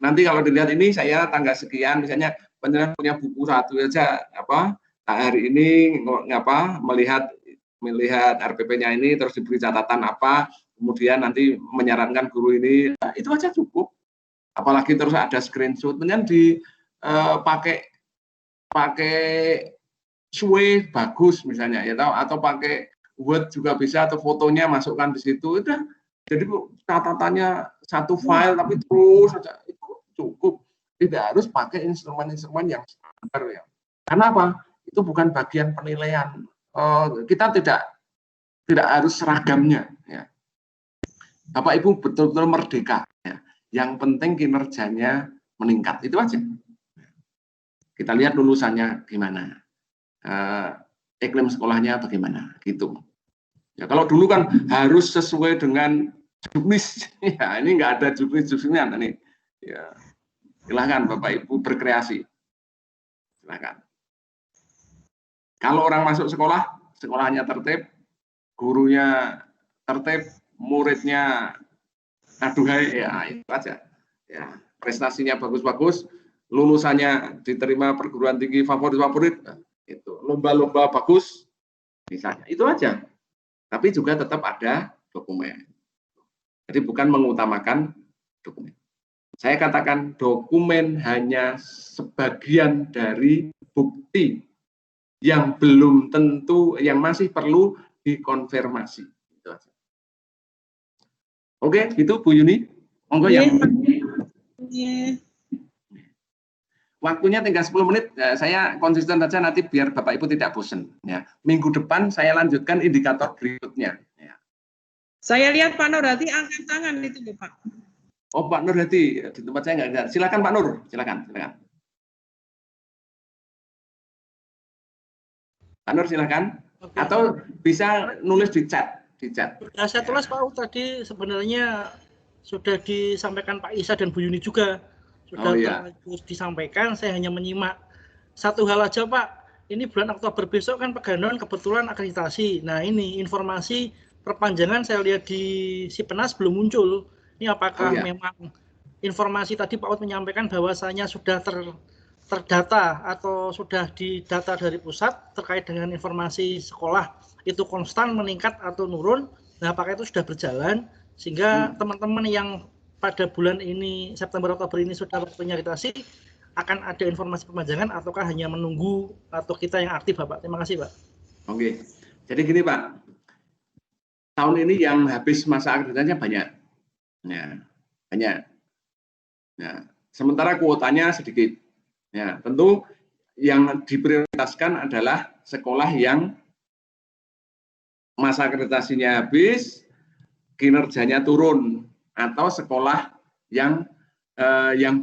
A: Nanti kalau dilihat ini saya tanggal sekian, misalnya penelitian punya buku satu aja hari ini melihat RPP-nya ini terus diberi catatan apa, kemudian nanti menyarankan guru ini, itu aja cukup. Apalagi terus ada screenshot, kemudian dipakai Sway bagus misalnya ya, atau pakai Word juga bisa, atau fotonya masukkan di situ, udah. Jadi catatannya satu file tapi terus saja, itu cukup. Tidak harus pakai instrumen-instrumen yang standar ya. Karena apa? Itu bukan bagian penilaian. Kita tidak harus seragamnya ya. Bapak Ibu betul-betul merdeka ya. Yang penting kinerjanya meningkat, itu aja. Kita lihat lulusannya gimana, iklim sekolahnya bagaimana, gitu. Ya kalau dulu kan harus sesuai dengan juknis, ya ini nggak ada juknisnya nih. Ya, silahkan Bapak Ibu berkreasi, silahkan. Kalau orang masuk sekolah, sekolahnya tertib, gurunya tertib, muridnya aduhai, ya itu aja. Ya, prestasinya bagus-bagus, lulusannya diterima perguruan tinggi favorit, itu lomba-lomba bagus, misalnya itu aja. Tapi juga tetap ada dokumen. Jadi bukan mengutamakan dokumen. Saya katakan dokumen hanya sebagian dari bukti yang belum tentu, yang masih perlu dikonfirmasi. Itu aja. Oke, gitu Bu Yuni. Monggo yang waktunya tinggal 10 menit, saya konsisten saja nanti biar Bapak Ibu tidak bosan. Ya. Minggu depan saya lanjutkan indikator berikutnya. Ya.
C: Saya lihat Pak Nur Hadi angkat tangan itu Pak.
A: Oh Pak Nur Hadi, di tempat saya nggak ada. Silakan Pak Nur, silakan. Pak Nur silakan. Oke. Atau bisa nulis di chat.
D: Ya, saya tulis Pak tadi sebenarnya sudah disampaikan Pak Isa dan Bu Yuni juga. Sudah disampaikan, saya hanya menyimak. Satu hal aja Pak, ini bulan Oktober besok kan Pegadaian kebetulan akreditasi. Nah ini informasi perpanjangan saya lihat di Sipenas belum muncul. Ini apakah memang informasi tadi Pak Ud menyampaikan bahwasanya sudah terdata atau sudah didata dari pusat terkait dengan informasi sekolah itu konstan meningkat atau menurun. Nah apakah itu sudah berjalan sehingga teman-teman yang pada bulan ini, September Oktober ini sudah waktunya akreditasi, akan ada informasi perpanjangan ataukah hanya menunggu atau kita yang aktif Bapak? Terima kasih Pak.
A: Oke, jadi gini Pak, tahun ini yang habis masa akreditasinya banyak. Ya, banyak. Ya, sementara kuotanya sedikit. Ya, tentu yang diprioritaskan adalah sekolah yang masa akreditasinya habis, kinerjanya turun, atau sekolah yang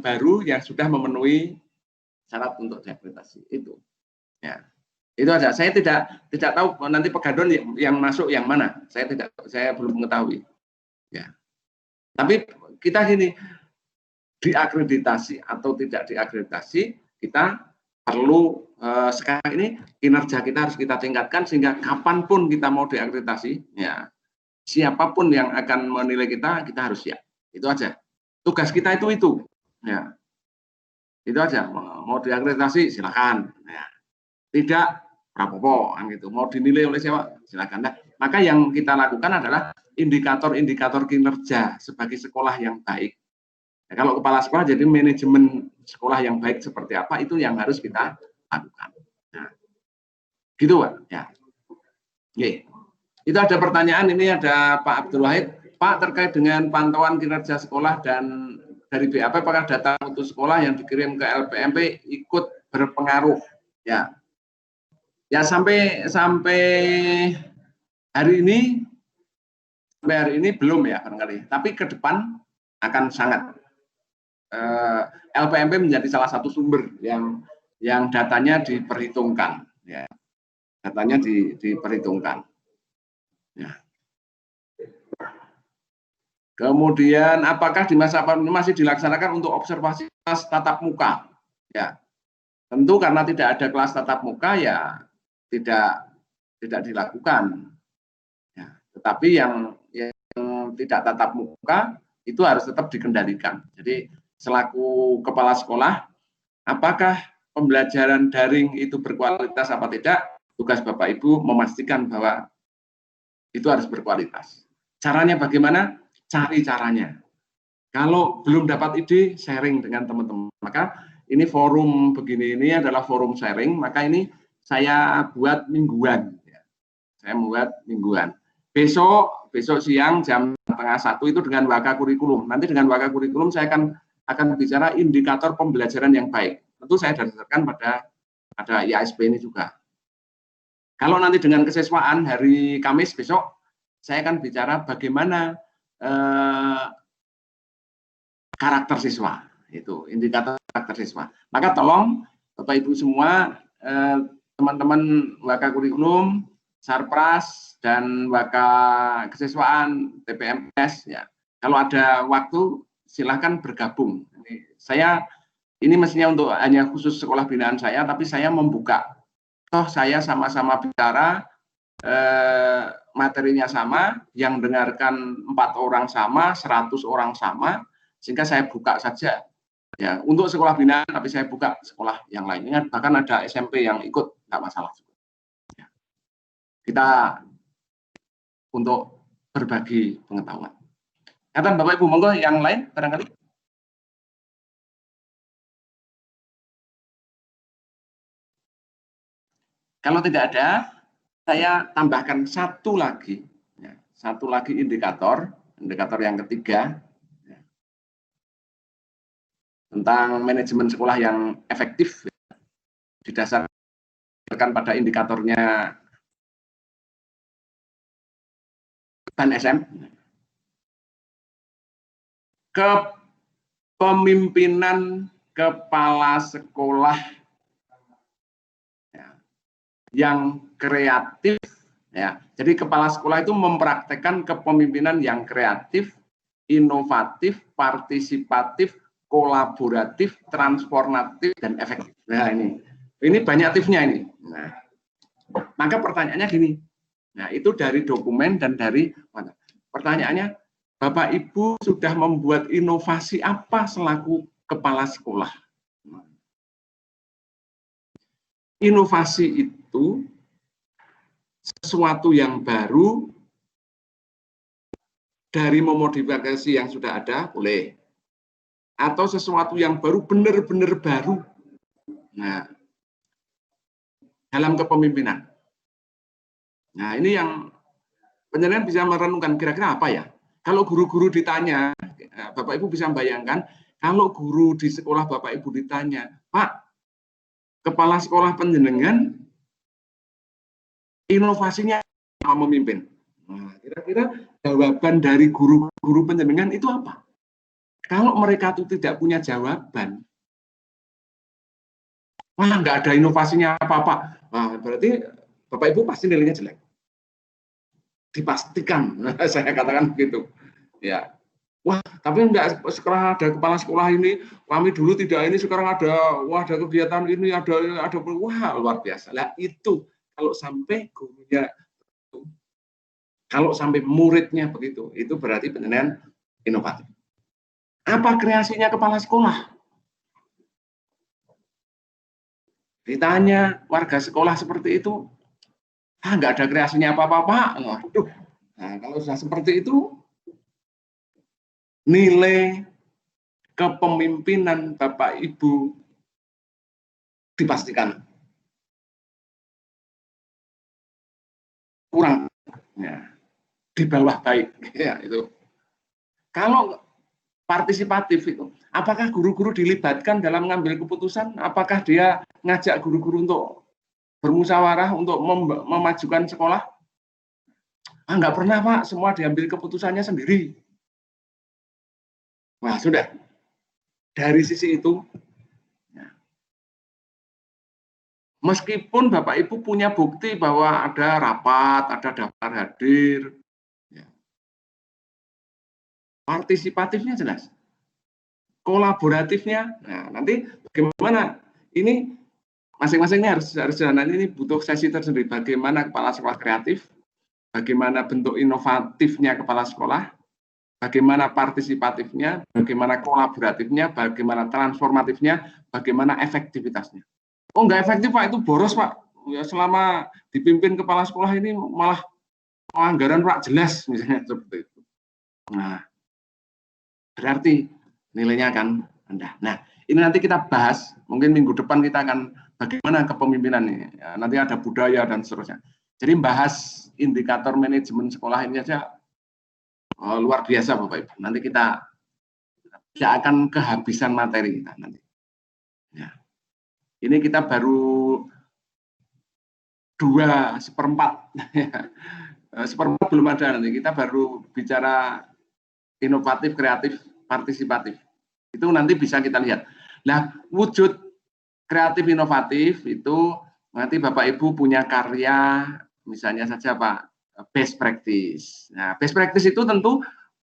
A: baru yang sudah memenuhi syarat untuk diakreditasi itu. Ya, itu aja. Saya tidak tahu nanti pegadon yang masuk yang mana. Saya belum mengetahui. Ya, tapi kita gini, diakreditasi atau tidak diakreditasi, kita perlu sekarang ini kinerja kita harus kita tingkatkan sehingga kapanpun kita mau diakreditasi, ya siapapun yang akan menilai kita harus siap. Itu aja. Tugas kita itu. Ya. Itu aja. Mau diakreditasi silakan. Ya. Tidak rapopo kan gitu. Mau dinilai oleh siapa silakan. Nah, maka yang kita lakukan adalah indikator-indikator kinerja sebagai sekolah yang baik. Ya, kalau kepala sekolah jadi manajemen sekolah yang baik seperti apa itu yang harus kita lakukan. Nah, gitu Pak. Ya. Oke. Itu ada pertanyaan, ini ada Pak Abdul Wahid. Pak, terkait dengan pantauan kinerja sekolah dan dari BAP, apakah data mutu sekolah yang dikirim ke LPMP ikut berpengaruh? Ya, sampai hari ini belum ya barangkali. Tapi ke depan akan sangat. LPMP menjadi salah satu sumber yang datanya diperhitungkan. Ya, datanya diperhitungkan. Ya. Kemudian apakah di masa pandemi masih dilaksanakan untuk observasi kelas tatap muka? Ya, tentu karena tidak ada kelas tatap muka ya tidak dilakukan. Ya, tetapi yang tidak tatap muka itu harus tetap dikendalikan. Jadi selaku kepala sekolah, apakah pembelajaran daring itu berkualitas apa tidak? Tugas Bapak Ibu memastikan bahwa itu harus berkualitas. Caranya bagaimana? Cari caranya. Kalau belum dapat ide, sharing dengan teman-teman. Maka ini forum begini ini adalah forum sharing. Maka ini saya buat mingguan. Saya membuat mingguan. Besok siang jam 12:30 itu dengan Waka Kurikulum. Nanti dengan Waka Kurikulum saya akan bicara indikator pembelajaran yang baik. Tentu saya dasarkan pada IASP ini juga. Kalau nanti dengan kesiswaan hari Kamis besok, saya akan bicara bagaimana karakter siswa, itu indikator karakter siswa. Maka tolong Bapak Ibu semua, teman-teman Waka Kurikulum, Sarpras dan Waka Kesiswaan, TPMS, ya. Kalau ada waktu silahkan bergabung. Ini mestinya untuk hanya khusus sekolah binaan saya, tapi saya membuka. Toh saya sama-sama bicara. Materinya sama, yang dengarkan 4 orang sama, 100 orang sama, sehingga saya buka saja ya untuk sekolah binaan, tapi saya buka sekolah yang lainnya, bahkan ada SMP yang ikut, nggak masalah juga. Ya. Kita untuk berbagi pengetahuan. Kata Bapak Ibu, monggo yang lain barangkali. Kalau tidak ada, saya tambahkan satu lagi indikator yang ketiga, ya, tentang manajemen sekolah yang efektif, ya, didasarkan pada indikatornya BAN-SM. Kepemimpinan kepala sekolah yang kreatif, ya. Jadi kepala sekolah itu mempraktekkan kepemimpinan yang kreatif, inovatif, partisipatif, kolaboratif, transformatif, dan efektif. Nah ini banyak tifnya ini. Nah, maka pertanyaannya gini. Nah itu dari dokumen dan dari mana? Pertanyaannya, Bapak Ibu sudah membuat inovasi apa selaku kepala sekolah? Inovasi itu sesuatu yang baru dari memodifikasi yang sudah ada, boleh. Atau sesuatu yang baru, benar-benar baru. Nah, dalam kepemimpinan. Nah, ini yang penjelasan bisa merenungkan kira-kira apa ya? Kalau guru-guru ditanya, Bapak Ibu bisa membayangkan, kalau guru di sekolah Bapak Ibu ditanya, Pak, kepala sekolah panjenengan inovasinya sama memimpin. Nah, kira-kira jawaban dari guru-guru panjenengan itu apa? Kalau mereka itu tidak punya jawaban, wah nggak ada inovasinya apa-apa. Nah, berarti Bapak Ibu pasti nilainya jelek. Dipastikan, saya katakan begitu. Ya, wah tapi enggak, sekarang ada kepala sekolah ini, kami dulu tidak ini, sekarang ada, wah ada kegiatan ini, ada wah luar biasa. Lah itu kalau sampai gurunya, kalau sampai muridnya begitu, itu berarti penilaian inovatif. Apa kreasinya kepala sekolah? Ditanya warga sekolah seperti itu, nggak ada kreasinya apa-apa. Waduh, nah kalau sudah seperti itu, nilai kepemimpinan Bapak Ibu dipastikan kurang, ya, di bawah baik, ya itu. Kalau partisipatif itu, apakah guru-guru dilibatkan dalam mengambil keputusan? Apakah dia ngajak guru-guru untuk bermusyawarah untuk memajukan sekolah? Nggak pernah Pak, semua diambil keputusannya sendiri. Wah sudah, dari sisi itu, meskipun Bapak Ibu punya bukti bahwa ada rapat, ada daftar hadir, partisipatifnya jelas, kolaboratifnya, nah nanti bagaimana ini masing-masingnya harus jalan, ini butuh sesi tersendiri, bagaimana kepala sekolah kreatif, bagaimana bentuk inovatifnya kepala sekolah, bagaimana partisipatifnya, bagaimana kolaboratifnya, bagaimana transformatifnya, bagaimana efektivitasnya. Oh nggak efektif Pak, itu boros Pak, ya selama dipimpin kepala sekolah ini malah anggaran Pak jelas misalnya seperti itu. Nah berarti nilainya akan rendah. Nah, ini nanti kita bahas, mungkin minggu depan kita akan bagaimana kepemimpinan ini. Ya, nanti ada budaya dan seterusnya. Jadi bahas indikator manajemen sekolah ini saja luar biasa Bapak Ibu. Nanti kita tidak akan kehabisan materi kita nanti. Ya. Ini kita baru 2/4. 1/4 belum ada nanti. Kita baru bicara inovatif, kreatif, partisipatif. Itu nanti bisa kita lihat. Nah, wujud kreatif inovatif itu nanti Bapak Ibu punya karya, misalnya saja Pak, best practice. Nah, best practice itu tentu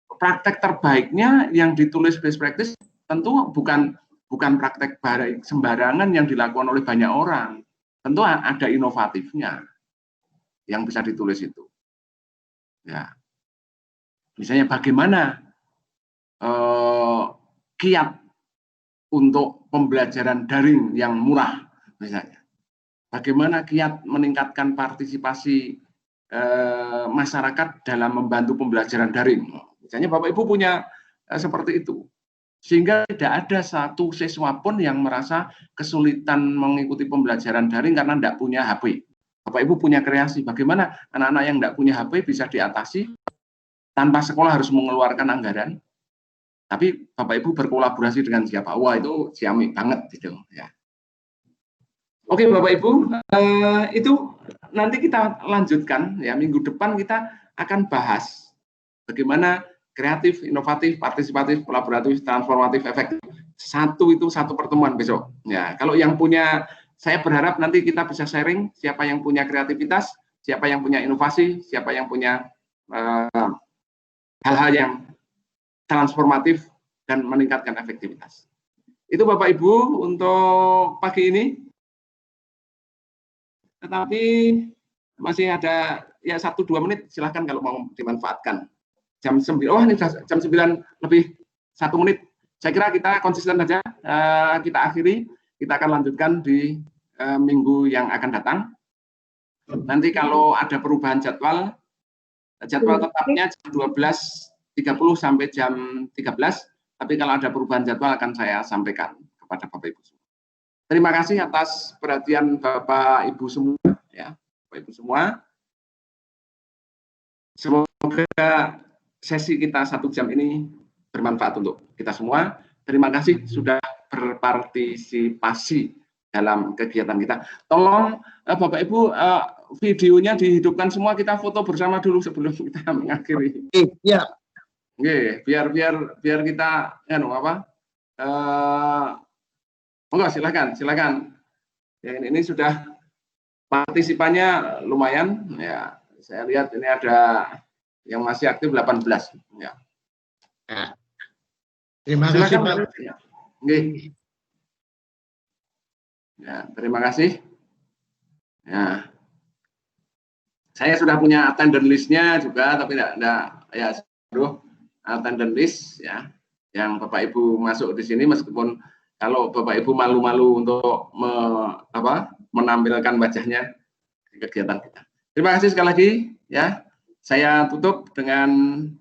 A: praktek terbaiknya yang ditulis best practice tentu bukan praktek sembarangan yang dilakukan oleh banyak orang. Tentu ada inovatifnya yang bisa ditulis itu. Ya. Misalnya bagaimana kiat untuk pembelajaran daring yang murah, misalnya. Bagaimana kiat meningkatkan partisipasi masyarakat dalam membantu pembelajaran daring. Misalnya Bapak Ibu punya seperti itu. Sehingga tidak ada satu siswa pun yang merasa kesulitan mengikuti pembelajaran daring karena tidak punya HP. Bapak Ibu punya kreasi, bagaimana anak-anak yang tidak punya HP bisa diatasi tanpa sekolah harus mengeluarkan anggaran, tapi Bapak Ibu berkolaborasi dengan siapa? Wah itu ciamik banget gitu ya. Oke Bapak Ibu, itu nanti kita lanjutkan ya, minggu depan kita akan bahas bagaimana kreatif, inovatif, partisipatif, kolaboratif, transformatif, efektif. Satu pertemuan besok. Ya, kalau yang punya, saya berharap nanti kita bisa sharing siapa yang punya kreativitas, siapa yang punya inovasi, siapa yang punya hal-hal yang transformatif dan meningkatkan efektivitas. Itu Bapak Ibu untuk pagi ini. Tetapi masih ada ya 1-2 menit, silahkan kalau mau dimanfaatkan. Jam 9, oh ini jam 9 lebih 1 menit. Saya kira kita konsisten saja, kita akhiri, kita akan lanjutkan di minggu yang akan datang. Nanti kalau ada perubahan jadwal tetapnya jam 12.30 sampai jam 13, tapi kalau ada perubahan jadwal akan saya sampaikan kepada Bapak Ibu semua. Terima kasih atas perhatian Bapak Ibu semua, ya, Bapak Ibu semua. Semoga sesi kita 1 jam ini bermanfaat untuk kita semua. Terima kasih sudah berpartisipasi dalam kegiatan kita. Tolong Bapak Ibu videonya dihidupkan semua, kita foto bersama dulu sebelum kita mengakhiri.
E: Iya.
A: Oke, biar kita monggo silakan. Ya, ini sudah partisipannya lumayan. Ya, saya lihat ini ada yang masih aktif 18. Ya.
E: Terima kasih Pak.
A: Ya. Ya, terima kasih. Ya. Saya sudah punya attendance list-nya juga, tapi tidak ya attendance list ya. Yang Bapak Ibu masuk di sini, meskipun kalau Bapak Ibu malu-malu untuk menampilkan wajahnya di kegiatan kita. Terima kasih sekali lagi ya. Saya tutup dengan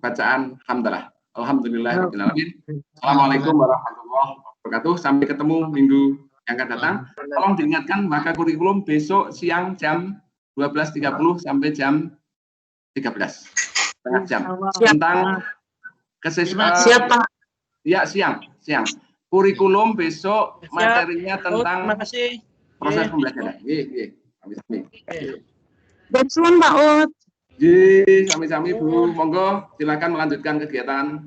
A: bacaan hamdalah. Alhamdulillahirrahmanirrahim. Assalamualaikum warahmatullahi wabarakatuh. Sampai ketemu minggu yang akan datang. Tolong diingatkan, maka kurikulum besok siang jam 12.30 sampai jam 13. Setengah jam. Tentang
E: Siap, Pak.
A: Ya, siang. Kurikulum besok materinya tentang proses pembelajaran.
F: Bersuun Pak Ut.
A: Sami-sami Bu, monggo silakan melanjutkan kegiatan.